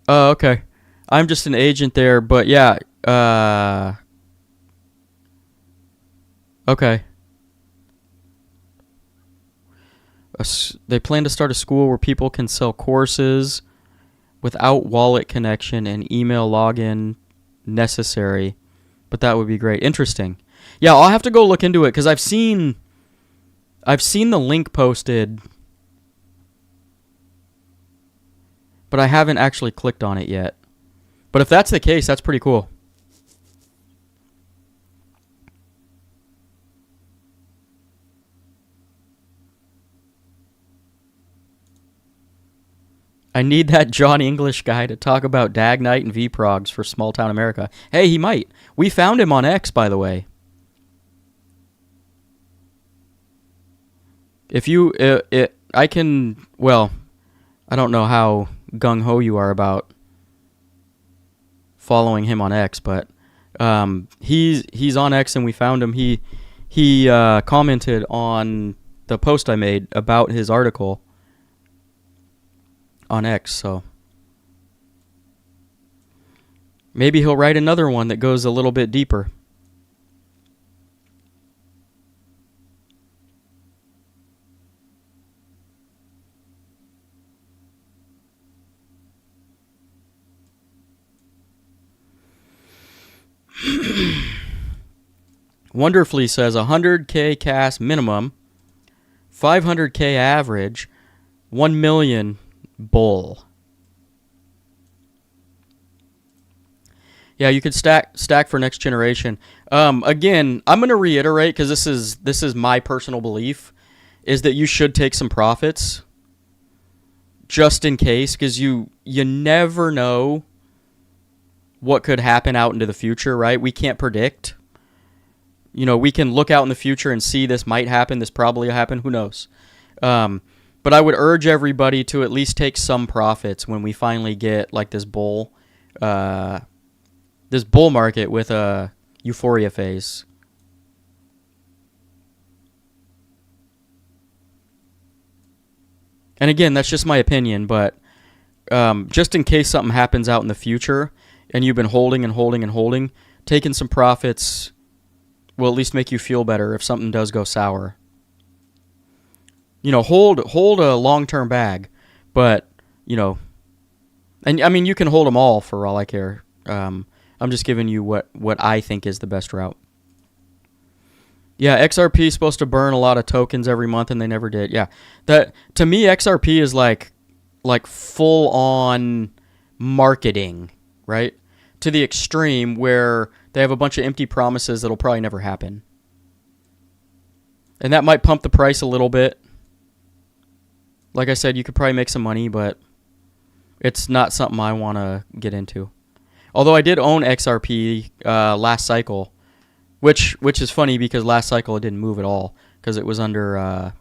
Oh, okay. I'm just an agent there, but yeah. Okay. They plan to start a school where people can sell courses without wallet connection and email login necessary. But that would be great. Interesting. Yeah, I'll have to go look into it because I've seen the link posted, but I haven't actually clicked on it yet. But if that's the case, that's pretty cool. I need that John English guy to talk about Dag Knight and VProgs for Small Town America. Hey, he might. We found him on X, by the way. If you, I can, well, I don't know how gung-ho you are about following him on X, but he's on X and we found him. He commented on the post I made about his article on X, so maybe he'll write another one that goes a little bit deeper. Wonderfully says 100K CAS minimum, 500K average, 1 million bull. Yeah, you could stack for next generation. Again, I'm going to reiterate because this is my personal belief, is that you should take some profits just in case, because you never know what could happen out into the future, right? We can't predict. We can look out in the future and see this might happen, this probably will happen, who knows. But I would urge everybody to at least take some profits when we finally get like this bull market with a euphoria phase. And again, that's just my opinion, but just in case something happens out in the future and you've been holding and holding and holding, taking some profits will at least make you feel better if something does go sour. Hold a long-term bag, but, and I mean, you can hold them all for all I care. I'm just giving you what I think is the best route. Yeah, XRP is supposed to burn a lot of tokens every month, and they never did. Yeah, that to me, XRP is like full-on marketing, right? To the extreme where they have a bunch of empty promises that'll probably never happen. And that might pump the price a little bit. Like I said, you could probably make some money, but it's not something I want to get into. Although I did own XRP last cycle, which is funny because last cycle it didn't move at all because it was under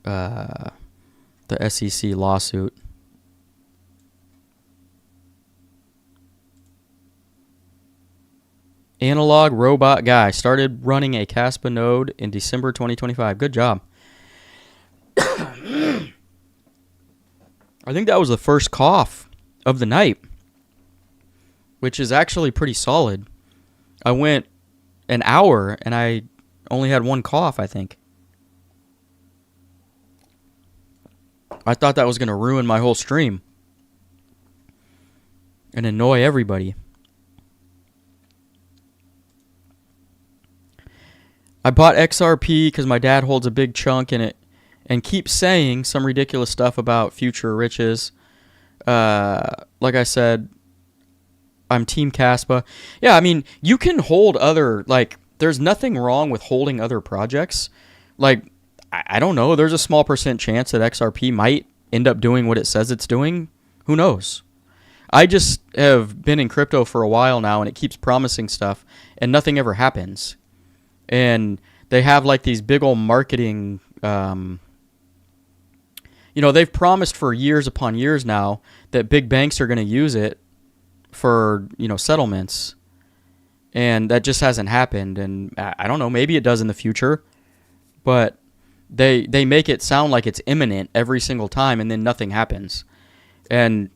the SEC lawsuit. Analog Robot Guy started running a KASPA node in December 2025. Good job. I think that was the first cough of the night, which is actually pretty solid. I went an hour and I only had one cough, I think. I thought that was going to ruin my whole stream and annoy everybody. I bought XRP because my dad holds a big chunk in it and keeps saying some ridiculous stuff about future riches. Like I said, I'm Team KASPA. Yeah, I mean, you can hold other, like, there's nothing wrong with holding other projects. Like, I don't know, there's a small percent chance that XRP might end up doing what it says it's doing. Who knows? I just have been in crypto for a while now, and it keeps promising stuff, and nothing ever happens. And they have, like, these big old marketing, they've promised for years upon years now that big banks are going to use it for, settlements. And that just hasn't happened. And I don't know, maybe it does in the future. But they make it sound like it's imminent every single time, and then nothing happens. And,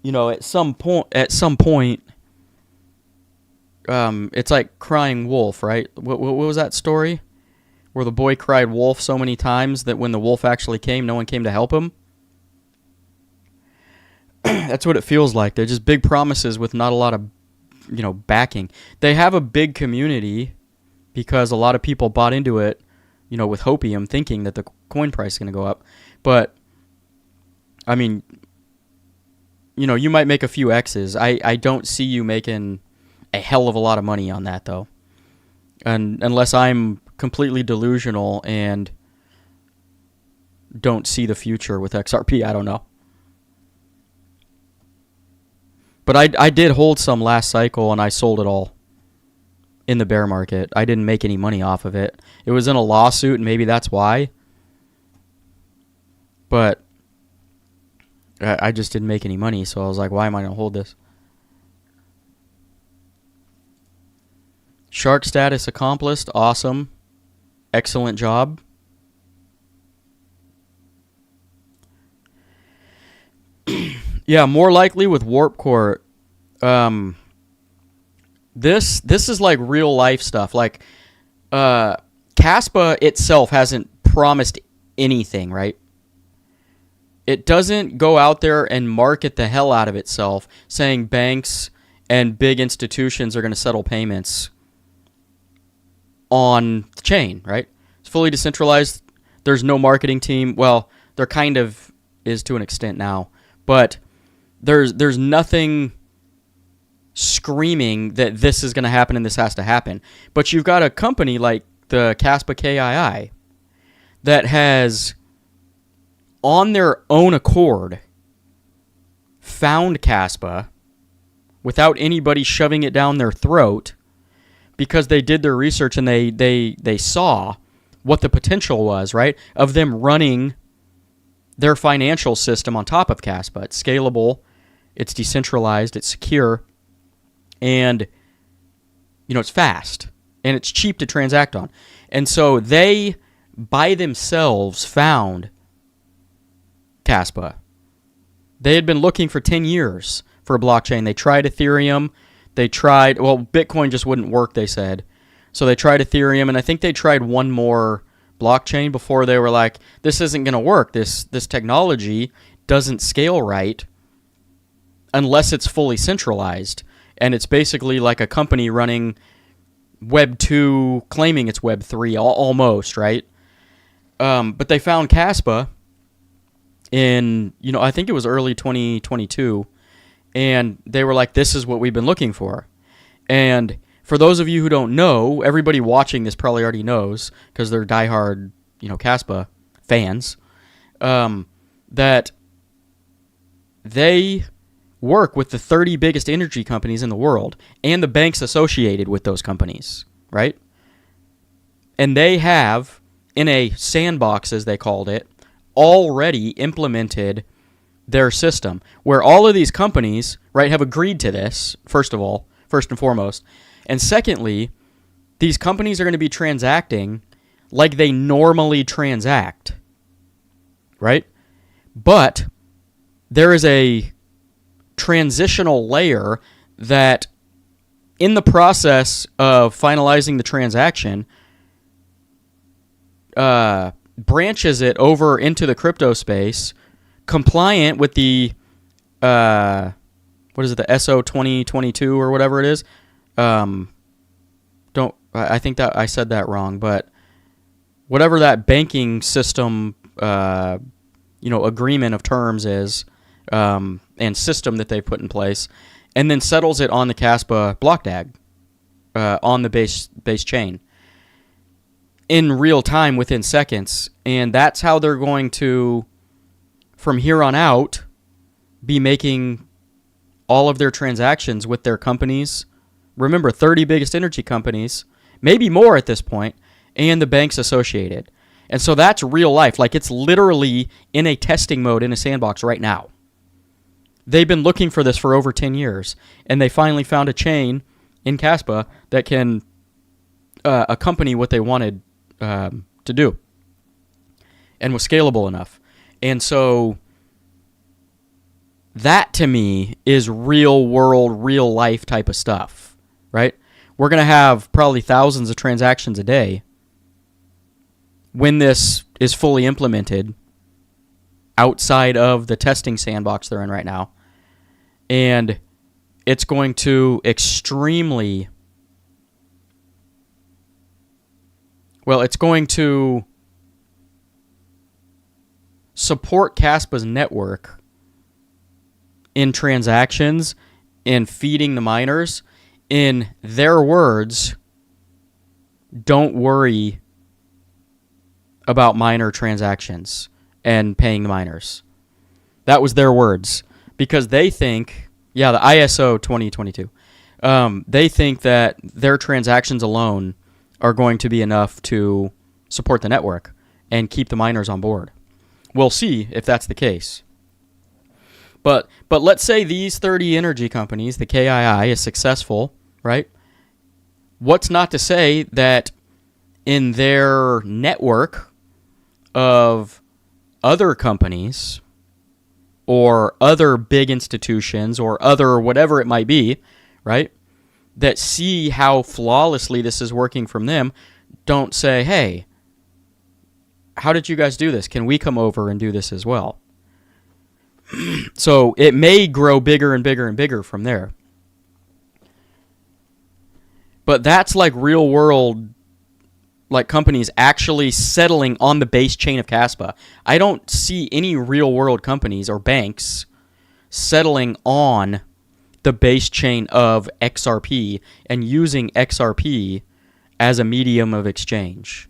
at some point, it's like crying wolf, right? What was that story? Where the boy cried wolf so many times that when the wolf actually came, no one came to help him? That's what it feels like. They're just big promises with not a lot of, backing. They have a big community because a lot of people bought into it, with hopium, thinking that the coin price is going to go up. But, I mean, you might make a few X's. I don't see you making a hell of a lot of money on that, though. And unless I'm completely delusional and don't see the future with XRP, I don't know. But I did hold some last cycle, and I sold it all in the bear market. I didn't make any money off of it. It was in a lawsuit, and maybe that's why. But I just didn't make any money, so I was like, why am I going to hold this? Shark status accomplished. Awesome. Excellent job. Yeah, more likely with Warp Court. This is like real life stuff. Like, KASPA itself hasn't promised anything, right? It doesn't go out there and market the hell out of itself, saying banks and big institutions are going to settle payments on the chain, right? It's fully decentralized. There's no marketing team. Well, there kind of is to an extent now, but there's nothing screaming that this is going to happen and this has to happen. But you've got a company like the KASPA KII that has, on their own accord, found KASPA without anybody shoving it down their throat, because they did their research and they saw what the potential was, right, of them running their financial system on top of KASPA. It's scalable, it's decentralized, it's secure, and, it's fast, and it's cheap to transact on. And so they, by themselves, found KASPA. They had been looking for 10 years for a blockchain. They tried Ethereum. Bitcoin just wouldn't work, they said. So they tried Ethereum, and I think they tried one more blockchain before they were like, this isn't going to work. This technology doesn't scale right unless it's fully centralized. And it's basically like a company running Web 2, claiming it's Web 3, almost, right? But they found KASPA in, I think it was early 2022, and they were like, this is what we've been looking for. And for those of you who don't know, everybody watching this probably already knows, because they're diehard, KASPA fans, that they work with the 30 biggest energy companies in the world and the banks associated with those companies, right? And they have, in a sandbox, as they called it, already implemented their system, where all of these companies, right, have agreed to this, first and foremost. And secondly, these companies are going to be transacting like they normally transact, right? But there is a transitional layer that, in the process of finalizing the transaction, branches it over into the crypto space, compliant with the the SO 2022 or whatever it is. I think that I said that wrong, but whatever that banking system, agreement of terms is, and system that they put in place, and then settles it on the KASPA block DAG, on the base chain in real time within seconds. And that's how they're going to, from here on out, be making all of their transactions with their companies. Remember, 30 biggest energy companies, maybe more at this point, and the banks associated. And so that's real life. Like, it's literally in a testing mode in a sandbox right now. They've been looking for this for over 10 years, and they finally found a chain in KASPA that can accompany what they wanted to do and was scalable enough. And so that, to me, is real world, real life type of stuff, right? We're going to have probably thousands of transactions a day when this is fully implemented outside of the testing sandbox they're in right now. And it's going to extremely... Well, it's going to support KASPA's network in transactions and feeding the miners. In their words, don't worry about miner transactions and paying the miners. That was their words. Because they think, the ISO 2022, they think that their transactions alone are going to be enough to support the network and keep the miners on board. We'll see if that's the case. But let's say these 30 energy companies, the KII, is successful, right? What's not to say that in their network of other companies or other big institutions or other whatever it might be, right, that see how flawlessly this is working from them, don't say, hey, how did you guys do this? Can we come over and do this as well? So it may grow bigger and bigger and bigger from there. But that's like real world, like companies actually settling on the base chain of KASPA. I don't see any real world companies or banks settling on the base chain of XRP and using XRP as a medium of exchange.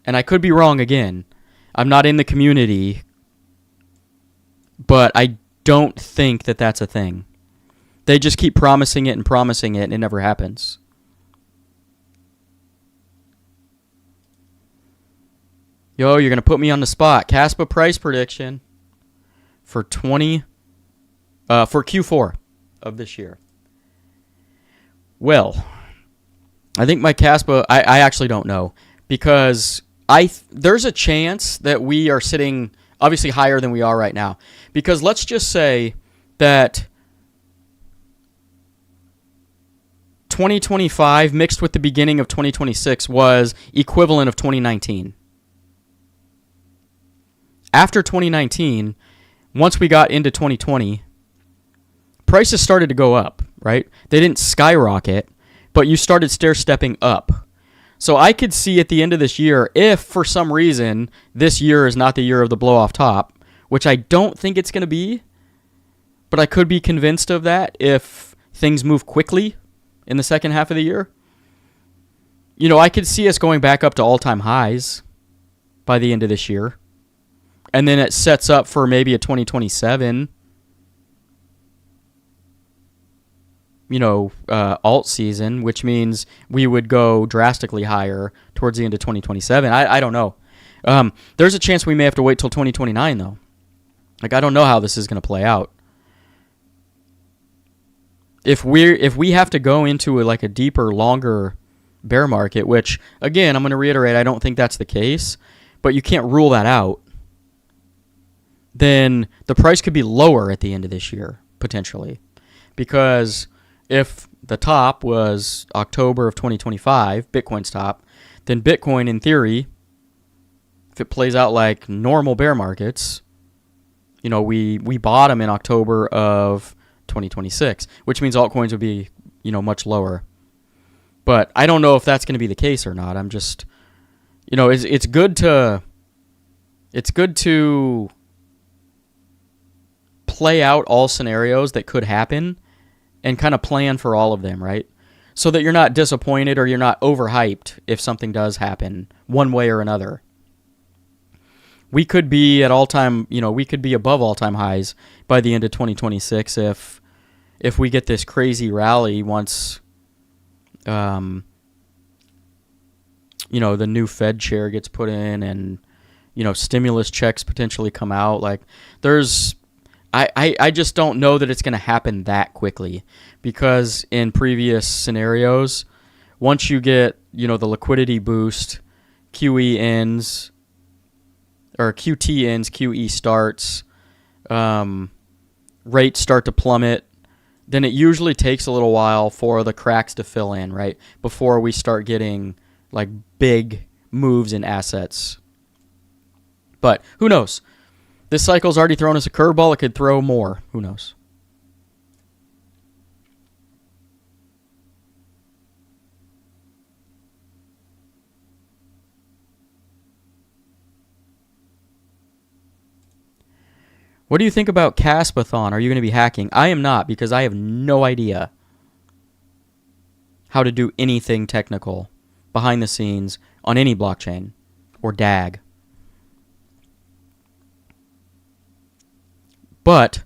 And I could be wrong again. I'm not in the community, but I don't think that that's a thing. They just keep promising it, and it never happens. Yo, you're going to put me on the spot. KASPA price prediction for for Q4 of this year. Well, I think my KASPA, I actually don't know, because there's a chance that we are sitting obviously higher than we are right now. Because let's just say that 2025 mixed with the beginning of 2026 was equivalent of 2019. After 2019, once we got into 2020, prices started to go up, right? They didn't skyrocket, but you started stair-stepping up. So I could see at the end of this year, if for some reason this year is not the year of the blow-off top, which I don't think it's going to be, but I could be convinced of that if things move quickly in the second half of the year. You know, I could see us going back up to all-time highs by the end of this year. And then it sets up for maybe a 2027, alt season, which means we would go drastically higher towards the end of 2027. I don't know. There's a chance we may have to wait till 2029, though. Like, I don't know how this is going to play out. If we have to go into a deeper, longer bear market, which, again, I'm going to reiterate, I don't think that's the case, but you can't rule that out, then the price could be lower at the end of this year, potentially. Because if the top was October of 2025, Bitcoin's top, then Bitcoin, in theory, if it plays out like normal bear markets, we bottom in October of 2026, which means altcoins would be, much lower. But I don't know if that's going to be the case or not. I'm just, it's good to play out all scenarios that could happen and kind of plan for all of them, right? So that you're not disappointed or you're not overhyped if something does happen one way or another. We could be at we could be above all-time highs by the end of 2026 if we get this crazy rally once the new Fed chair gets put in and stimulus checks potentially come out. Like I just don't know that it's going to happen that quickly, because in previous scenarios, once you get, the liquidity boost, QE ends, or QT ends, QE starts, rates start to plummet, then it usually takes a little while for the cracks to fill in, right? Before we start getting like big moves in assets. But who knows? This cycle's already thrown us a curveball. It could throw more. Who knows? What do you think about KASPA-thon? Are you going to be hacking? I am not, because I have no idea how to do anything technical behind the scenes on any blockchain or DAG. But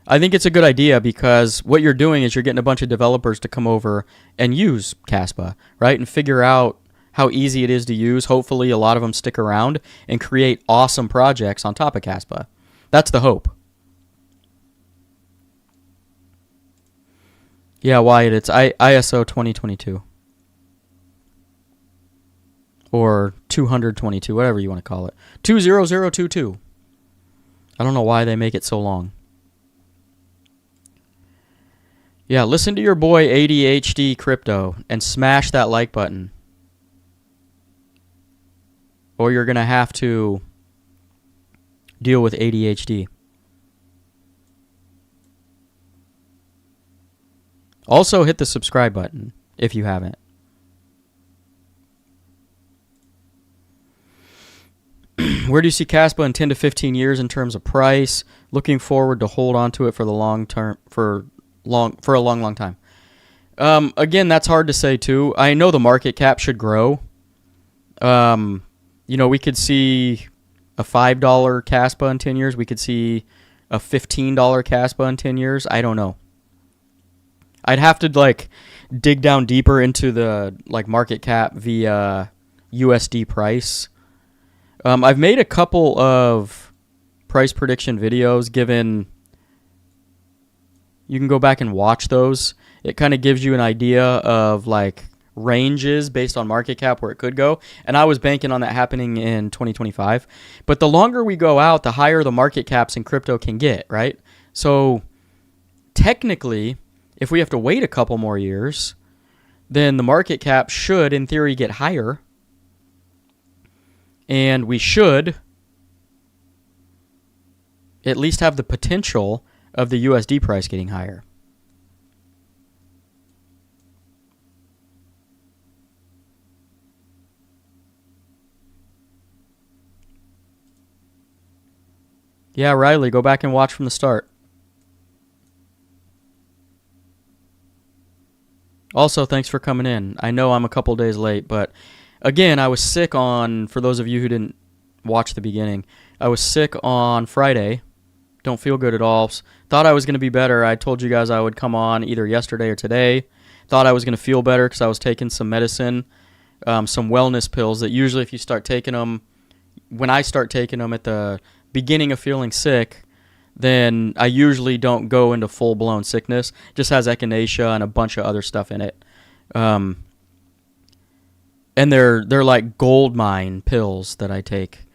I think it's a good idea, because what you're doing is you're getting a bunch of developers to come over and use KASPA, right? And figure out how easy it is to use. Hopefully a lot of them stick around and create awesome projects on top of KASPA. That's the hope. Yeah, Wyatt, it's ISO 2022. Or 222, whatever you want to call it. 20022. I don't know why they make it so long. Yeah, listen to your boy ADHD Crypto and smash that like button. Or you're going to have to deal with ADHD. Also, hit the subscribe button if you haven't. Where do you see KASPA in 10 to 15 years in terms of price? Looking forward to hold on to it for the long term, for a long time. Again, that's hard to say too. I know the market cap should grow. We could see a $5 KASPA in 10 years. We could see a $15 KASPA in 10 years. I don't know. I'd have to dig down deeper into the market cap via USD price. I've made a couple of price prediction videos. You can go back and watch those. It kind of gives you an idea of ranges based on market cap where it could go. And I was banking on that happening in 2025. But the longer we go out, the higher the market caps in crypto can get, right? So technically, if we have to wait a couple more years, then the market cap should, in theory, get higher. And we should at least have the potential of the USD price getting higher. Yeah, Riley, go back and watch from the start. Also, thanks for coming in. I know I'm a couple days late, but again, I was sick for those of you who didn't watch the beginning, I was sick on Friday. Don't feel good at all. Thought I was going to be better. I told you guys I would come on either yesterday or today. Thought I was going to feel better because I was taking some medicine, some wellness pills that usually if you start taking them, when I start taking them at the beginning of feeling sick, then I usually don't go into full-blown sickness. Just has echinacea and a bunch of other stuff in it. And they're like gold mine pills that I take,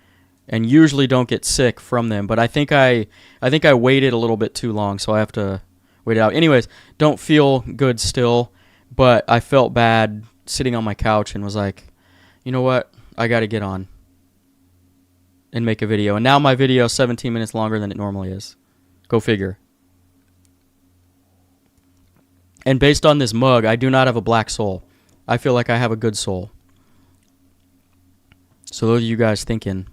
and usually don't get sick from them. But I think I waited a little bit too long, so I have to wait it out. Anyways, don't feel good still, but I felt bad sitting on my couch and was like, you know what? I got to get on and make a video. And now my video is 17 minutes longer than it normally is. Go figure. And based on this mug, I do not have a black soul. I feel like I have a good soul. So those of you guys thinking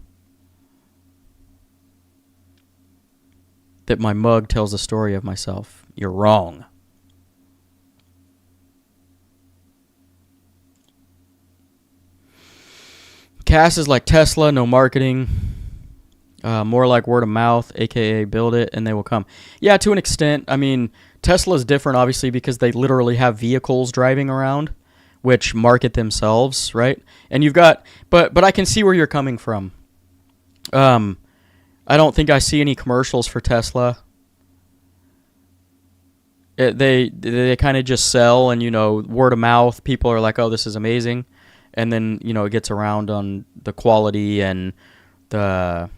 that my mug tells the story of myself, you're wrong. Cass is like Tesla, no marketing. More like word of mouth, aka build it and they will come. Yeah, to an extent. I mean, Tesla's different, obviously, because they literally have vehicles driving around, which market themselves, right? And you've got, but I can see where you're coming from. I don't think I see any commercials for Tesla. They kind of just sell, and word of mouth. People are like, "Oh, this is amazing," and then it gets around on the quality and the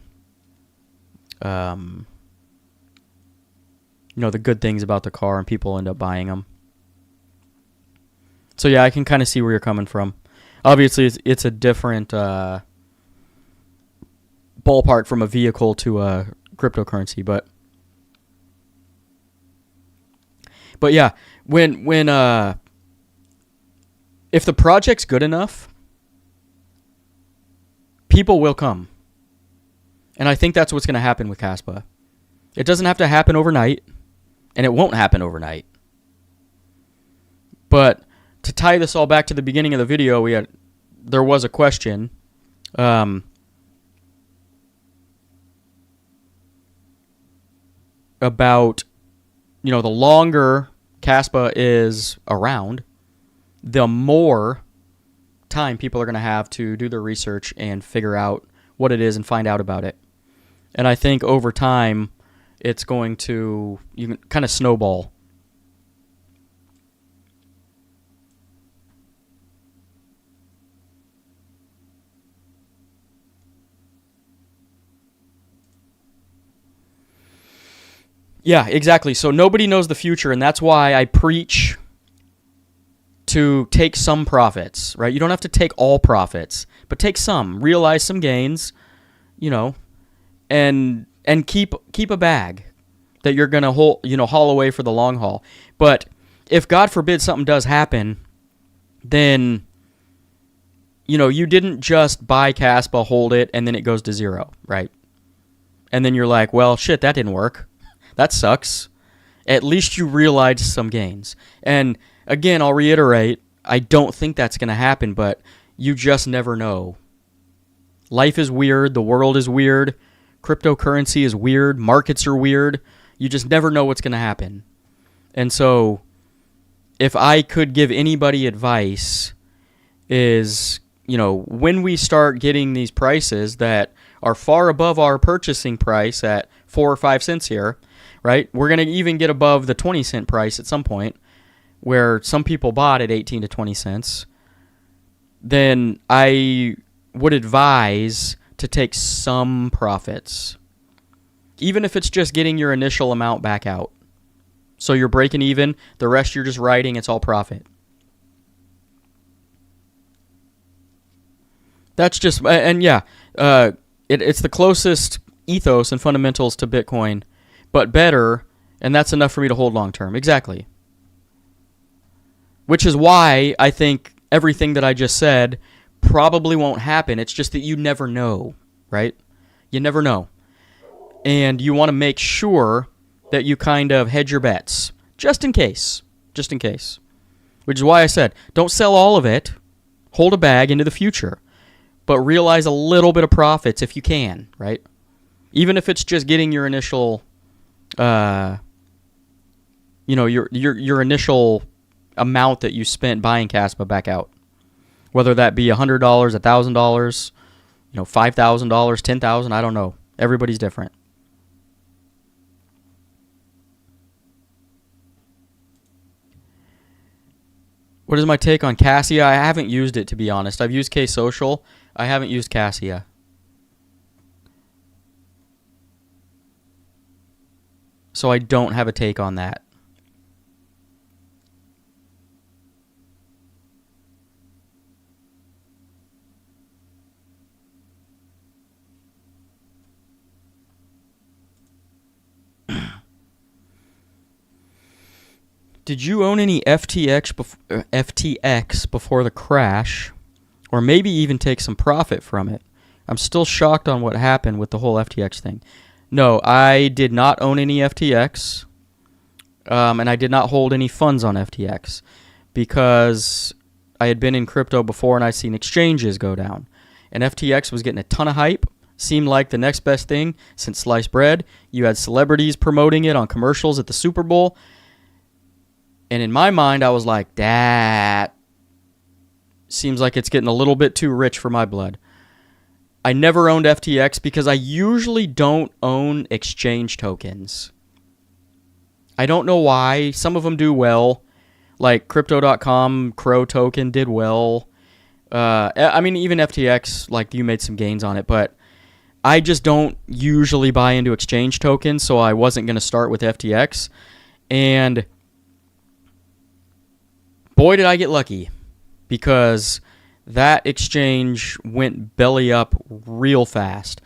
the good things about the car, and people end up buying them. So yeah, I can kind of see where you're coming from. Obviously, it's a different ballpark from a vehicle to a cryptocurrency, but yeah, when if the project's good enough, people will come. And I think that's what's going to happen with KASPA. It doesn't have to happen overnight, and it won't happen overnight. But to tie this all back to the beginning of the video, there was a question. About, the longer KASPA is around, the more time people are going to have to do their research and figure out what it is and find out about it. And I think over time, it's going to kind of snowball. Yeah, exactly. So nobody knows the future, and that's why I preach to take some profits, right? You don't have to take all profits, but take some, realize some gains, and keep a bag that you're going to haul away for the long haul. But if God forbid something does happen, then you didn't just buy KASPA, hold it, and then it goes to zero, right? And then you're like, well, shit, that didn't work. That sucks. At least you realized some gains. And again, I'll reiterate, I don't think that's going to happen, but you just never know. Life is weird. The world is weird. Cryptocurrency is weird. Markets are weird. You just never know what's going to happen. And so if I could give anybody advice is, when we start getting these prices that are far above our purchasing price at 4 or 5 cents here, right? We're going to even get above the 20-cent price at some point, where some people bought at 18 to 20 cents. Then I would advise to take some profits, even if it's just getting your initial amount back out. So you're breaking even, the rest you're just writing, it's all profit. That's just, and yeah, it's the closest ethos and fundamentals to Bitcoin, but better, and that's enough for me to hold long term. Exactly. Which is why I think everything that I just said probably won't happen. It's just that you never know, right? You never know. And you want to make sure that you kind of hedge your bets, just in case. Just in case. Which is why I said, don't sell all of it. Hold a bag into the future. But realize a little bit of profits if you can, right? Even if it's just getting your initial, your initial amount that you spent buying KASPA back out. Whether that be $100, $1,000, $5,000, $10,000, I don't know. Everybody's different. What is my take on Cassia? I haven't used it, to be honest. I've used K-Social. I haven't used Cassia. So I don't have a take on that. Did you own any FTX before the crash, or maybe even take some profit from it? I'm still shocked on what happened with the whole FTX thing. No, I did not own any FTX, and I did not hold any funds on FTX because I had been in crypto before and I'd seen exchanges go down. And FTX was getting a ton of hype, seemed like the next best thing since sliced bread. You had celebrities promoting it on commercials at the Super Bowl. And in my mind, I was like, that seems like it's getting a little bit too rich for my blood. I never owned FTX because I usually don't own exchange tokens. I don't know why. Some of them do well. Like Crypto.com, Crow token did well. I mean, even FTX, like you made some gains on it. But I just don't usually buy into exchange tokens, so I wasn't going to start with FTX. And boy, did I get lucky, because that exchange went belly up real fast.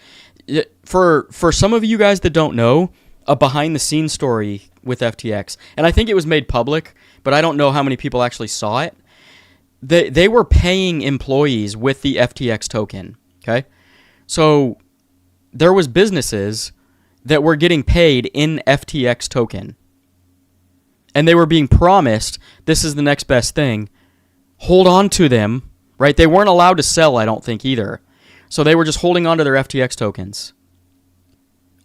For some of you guys that don't know, a behind-the-scenes story with FTX, and I think it was made public, but I don't know how many people actually saw it. They were paying employees with the FTX token, okay? So there was businesses that were getting paid in FTX token. And they were being promised, this is the next best thing. Hold on to them, right? They weren't allowed to sell, I don't think, either. So they were just holding on to their FTX tokens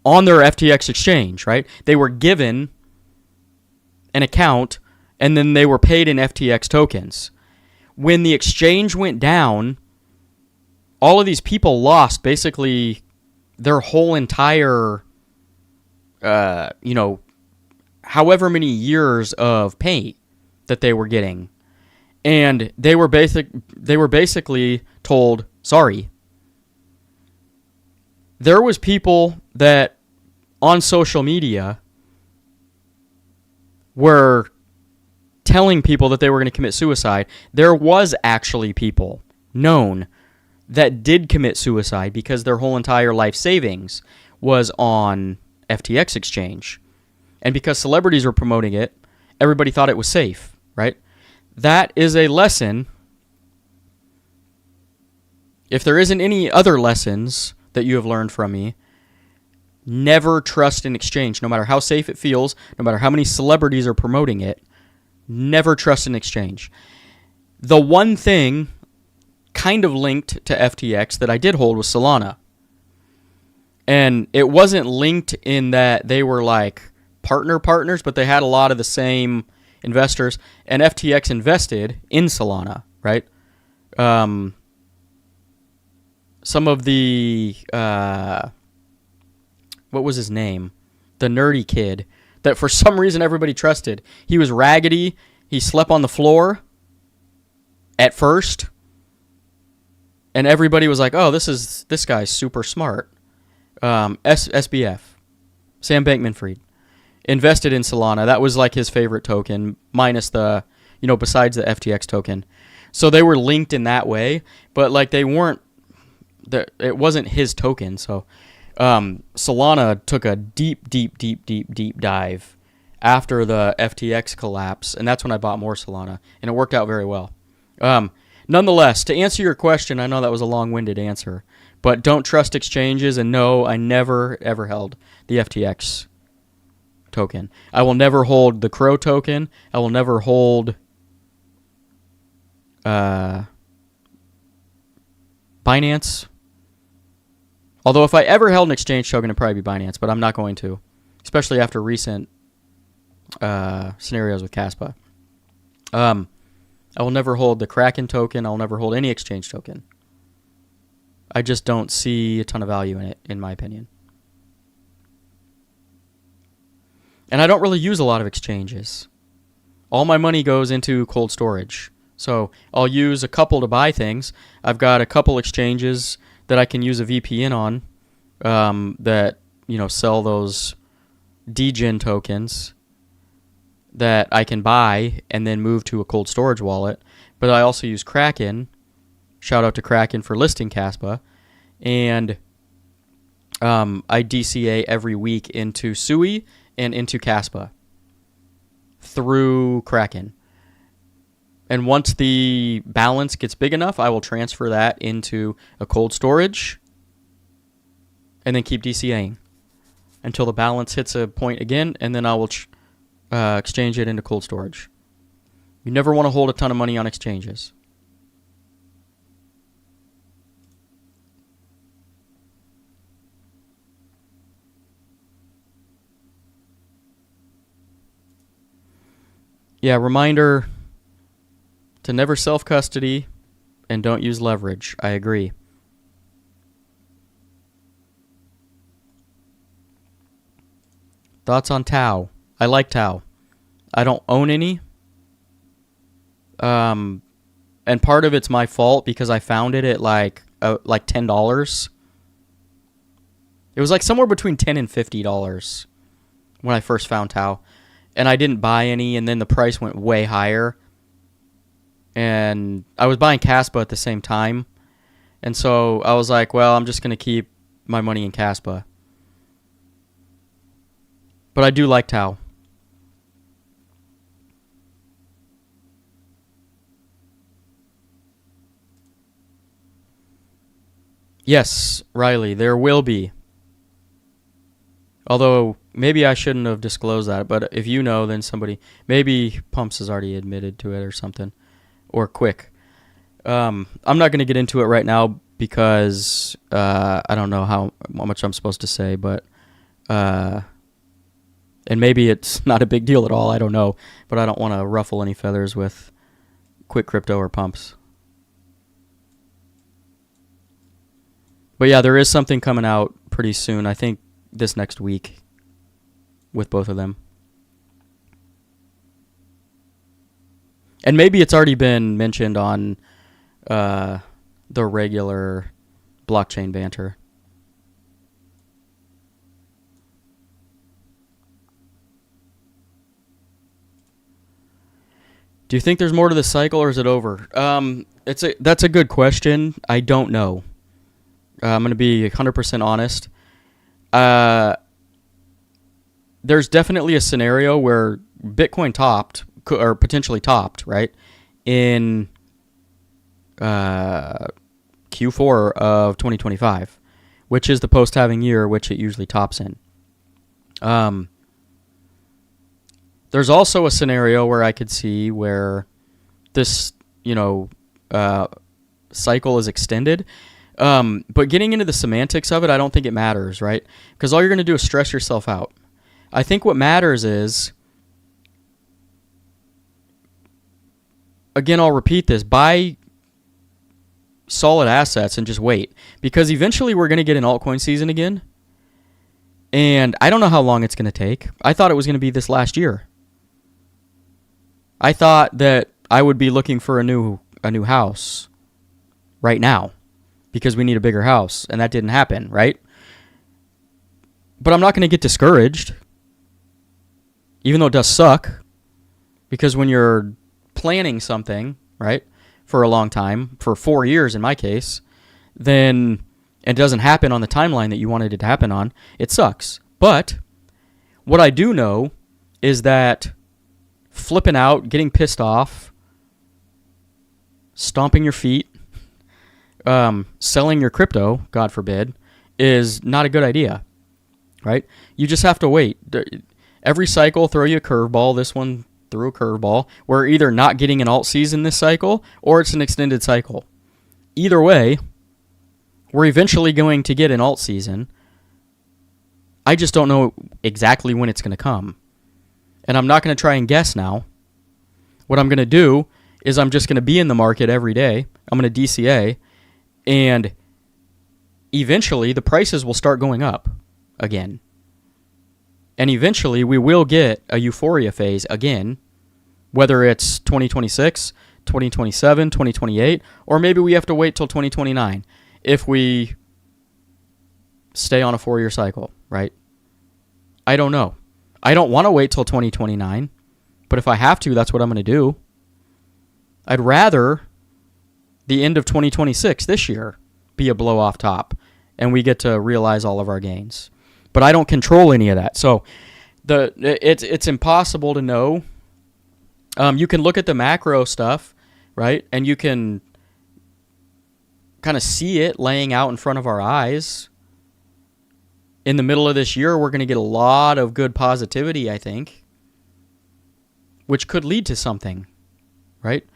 on their FTX exchange, right? They were given an account, and then they were paid in FTX tokens. When the exchange went down, all of these people lost basically their whole entire, however many years of pay that they were getting. And they were basically told, sorry. There was people that on social media were telling people that they were going to commit suicide. There was actually people known that did commit suicide because their whole entire life savings was on FTX exchange. And because celebrities were promoting it, everybody thought it was safe, right? That is a lesson. If there isn't any other lessons that you have learned from me, never trust an exchange. No matter how safe it feels, no matter how many celebrities are promoting it, never trust an exchange. The one thing kind of linked to FTX that I did hold was Solana. And it wasn't linked in that they were like partners, but they had a lot of the same investors. And FTX invested in Solana, right? Some of the, what was his name? The nerdy kid that for some reason everybody trusted. He was raggedy. He slept on the floor at first. And everybody was like, oh, this guy's super smart. SBF, Sam Bankman-Fried, invested in Solana. That was like his favorite token, minus the, besides the FTX token. So they were linked in that way, but like they weren't, it wasn't his token. So Solana took a deep dive after the FTX collapse, and that's when I bought more Solana, and it worked out very well. Nonetheless, to answer your question, I know that was a long-winded answer, but don't trust exchanges, and no, I never, ever held the FTX token. I will never hold the Crow token. I will never hold Binance. Although if I ever held an exchange token, it'd probably be Binance, but I'm not going to, especially after recent scenarios with KASPA. I will never hold the Kraken token. I'll never hold any exchange token. I just don't see a ton of value in it, in my opinion. And I don't really use a lot of exchanges. All my money goes into cold storage. So I'll use a couple to buy things. I've got a couple exchanges that I can use a VPN on that, sell those DGen tokens that I can buy and then move to a cold storage wallet. But I also use Kraken. Shout out to Kraken for listing KASPA. And I DCA every week into SUI and into KASPA. through Kraken. And once the balance gets big enough, I will transfer that into a cold storage and then keep DCAing until the balance hits a point again, and then I will exchange it into cold storage. You never want to hold a ton of money on exchanges. Yeah, reminder to never self-custody and don't use leverage. I agree. Thoughts on Tau? I like Tau. I don't own any. And part of it's my fault because I found it at like $10. It was like somewhere between $10 and $50 when I first found Tau. And I didn't buy any, and then the price went way higher. And I was buying KASPA at the same time. And so I was like, well, I'm just going to keep my money in KASPA. But I do like Tau. Yes, Riley, there will be. Although, maybe I shouldn't have disclosed that, but if you know, then somebody... Maybe Pumps has already admitted to it or something. Or Quick. I'm not going to get into it right now because I don't know how much I'm supposed to say, but... and maybe it's not a big deal at all, I don't know. But I don't want to ruffle any feathers with Quick Crypto or Pumps. But yeah, there is something coming out pretty soon. I think this next week with both of them. And maybe it's already been mentioned on the regular blockchain banter. Do you think there's more to the cycle, or is it over? That's a good question. I don't know. I'm going to be 100% honest. There's definitely a scenario where Bitcoin topped, or potentially topped, right, in Q4 of 2025, which is the post-halving year, which it usually tops in. There's also a scenario where I could see where this, cycle is extended. But getting into the semantics of it, I don't think it matters, right? Because all you're going to do is stress yourself out. I think what matters is, again, I'll repeat this, buy solid assets and just wait. Because eventually we're going to get an altcoin season again. And I don't know how long it's going to take. I thought it was going to be this last year. I thought that I would be looking for a new house right now because we need a bigger house, and that didn't happen, right? But I'm not going to get discouraged, even though it does suck, because when you're planning something, right, for a long time, for 4 years in my case, then it doesn't happen on the timeline that you wanted it to happen on, it sucks. But what I do know is that flipping out, getting pissed off, stomping your feet, selling your crypto, God forbid, is not a good idea, right? You just have to wait. Every cycle throw you a curveball. This one threw a curveball. We're either not getting an alt season this cycle or it's an extended cycle. Either way, we're eventually going to get an alt season. I just don't know exactly when it's going to come. And I'm not going to try and guess now. What I'm going to do is I'm just going to be in the market every day. I'm going to DCA. And eventually the prices will start going up again. And eventually we will get a euphoria phase again. Whether it's 2026, 2027, 2028, or maybe we have to wait till 2029 if we stay on a 4-year cycle, right? I don't know. I don't want to wait till 2029, but if I have to, that's what I'm going to do. I'd rather the end of 2026 this year be a blow off top and we get to realize all of our gains. But I don't control any of that. So it's impossible to know You can look at the macro stuff, right? And you can kind of see it laying out in front of our eyes. In the middle of this year, we're going to get a lot of good positivity, I think, which could lead to something, right?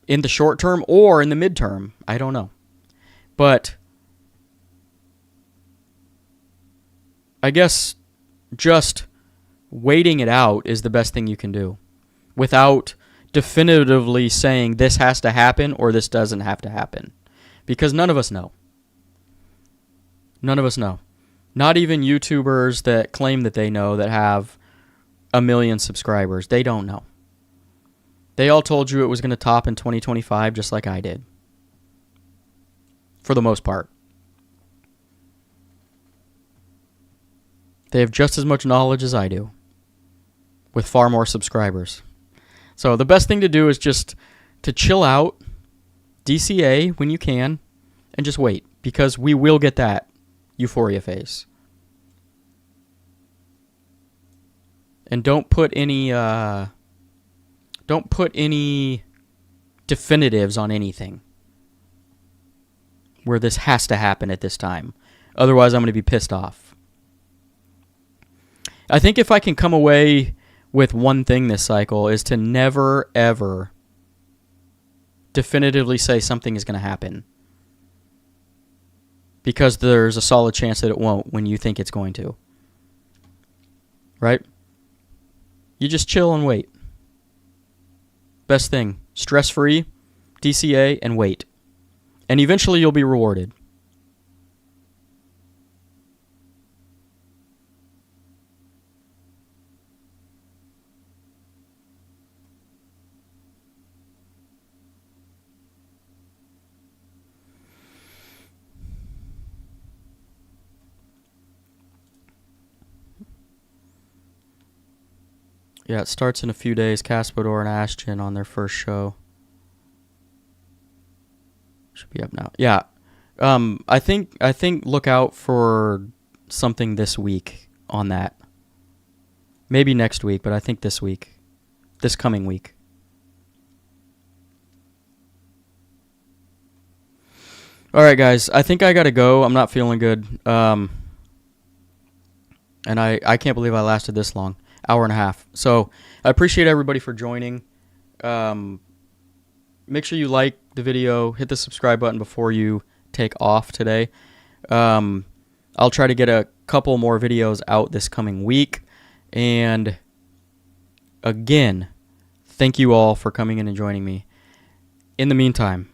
In the short term or in the midterm. I don't know. But I guess just waiting it out is the best thing you can do without definitively saying this has to happen or this doesn't have to happen. Because none of us know. None of us know. Not even YouTubers that claim that they know, that have 1 million subscribers. They don't know. They all told you it was going to top in 2025 just like I did. For the most part. They have just as much knowledge as I do. With far more subscribers. So the best thing to do is just to chill out, DCA when you can, and just wait. Because we will get that euphoria phase. And don't put any definitives on anything where this has to happen at this time. Otherwise, I'm going to be pissed off. I think if I can come away with one thing this cycle is to never, ever definitively say something is going to happen. Because there's a solid chance that it won't when you think it's going to. Right? You just chill and wait. Best thing. Stress-free, DCA, and wait. And eventually you'll be rewarded. Yeah, it starts in a few days. KASPA and Ashton on their first show. Should be up now. Yeah. I think look out for something this week on that. Maybe next week, but I think this week. This coming week. All right, guys. I think I got to go. I'm not feeling good. And I can't believe I lasted this long. Hour and a half. So I appreciate everybody for joining. Make sure you like the video. Hit the subscribe button before you take off today. I'll try to get a couple more videos out this coming week. And again, thank you all for coming in and joining me. In the meantime,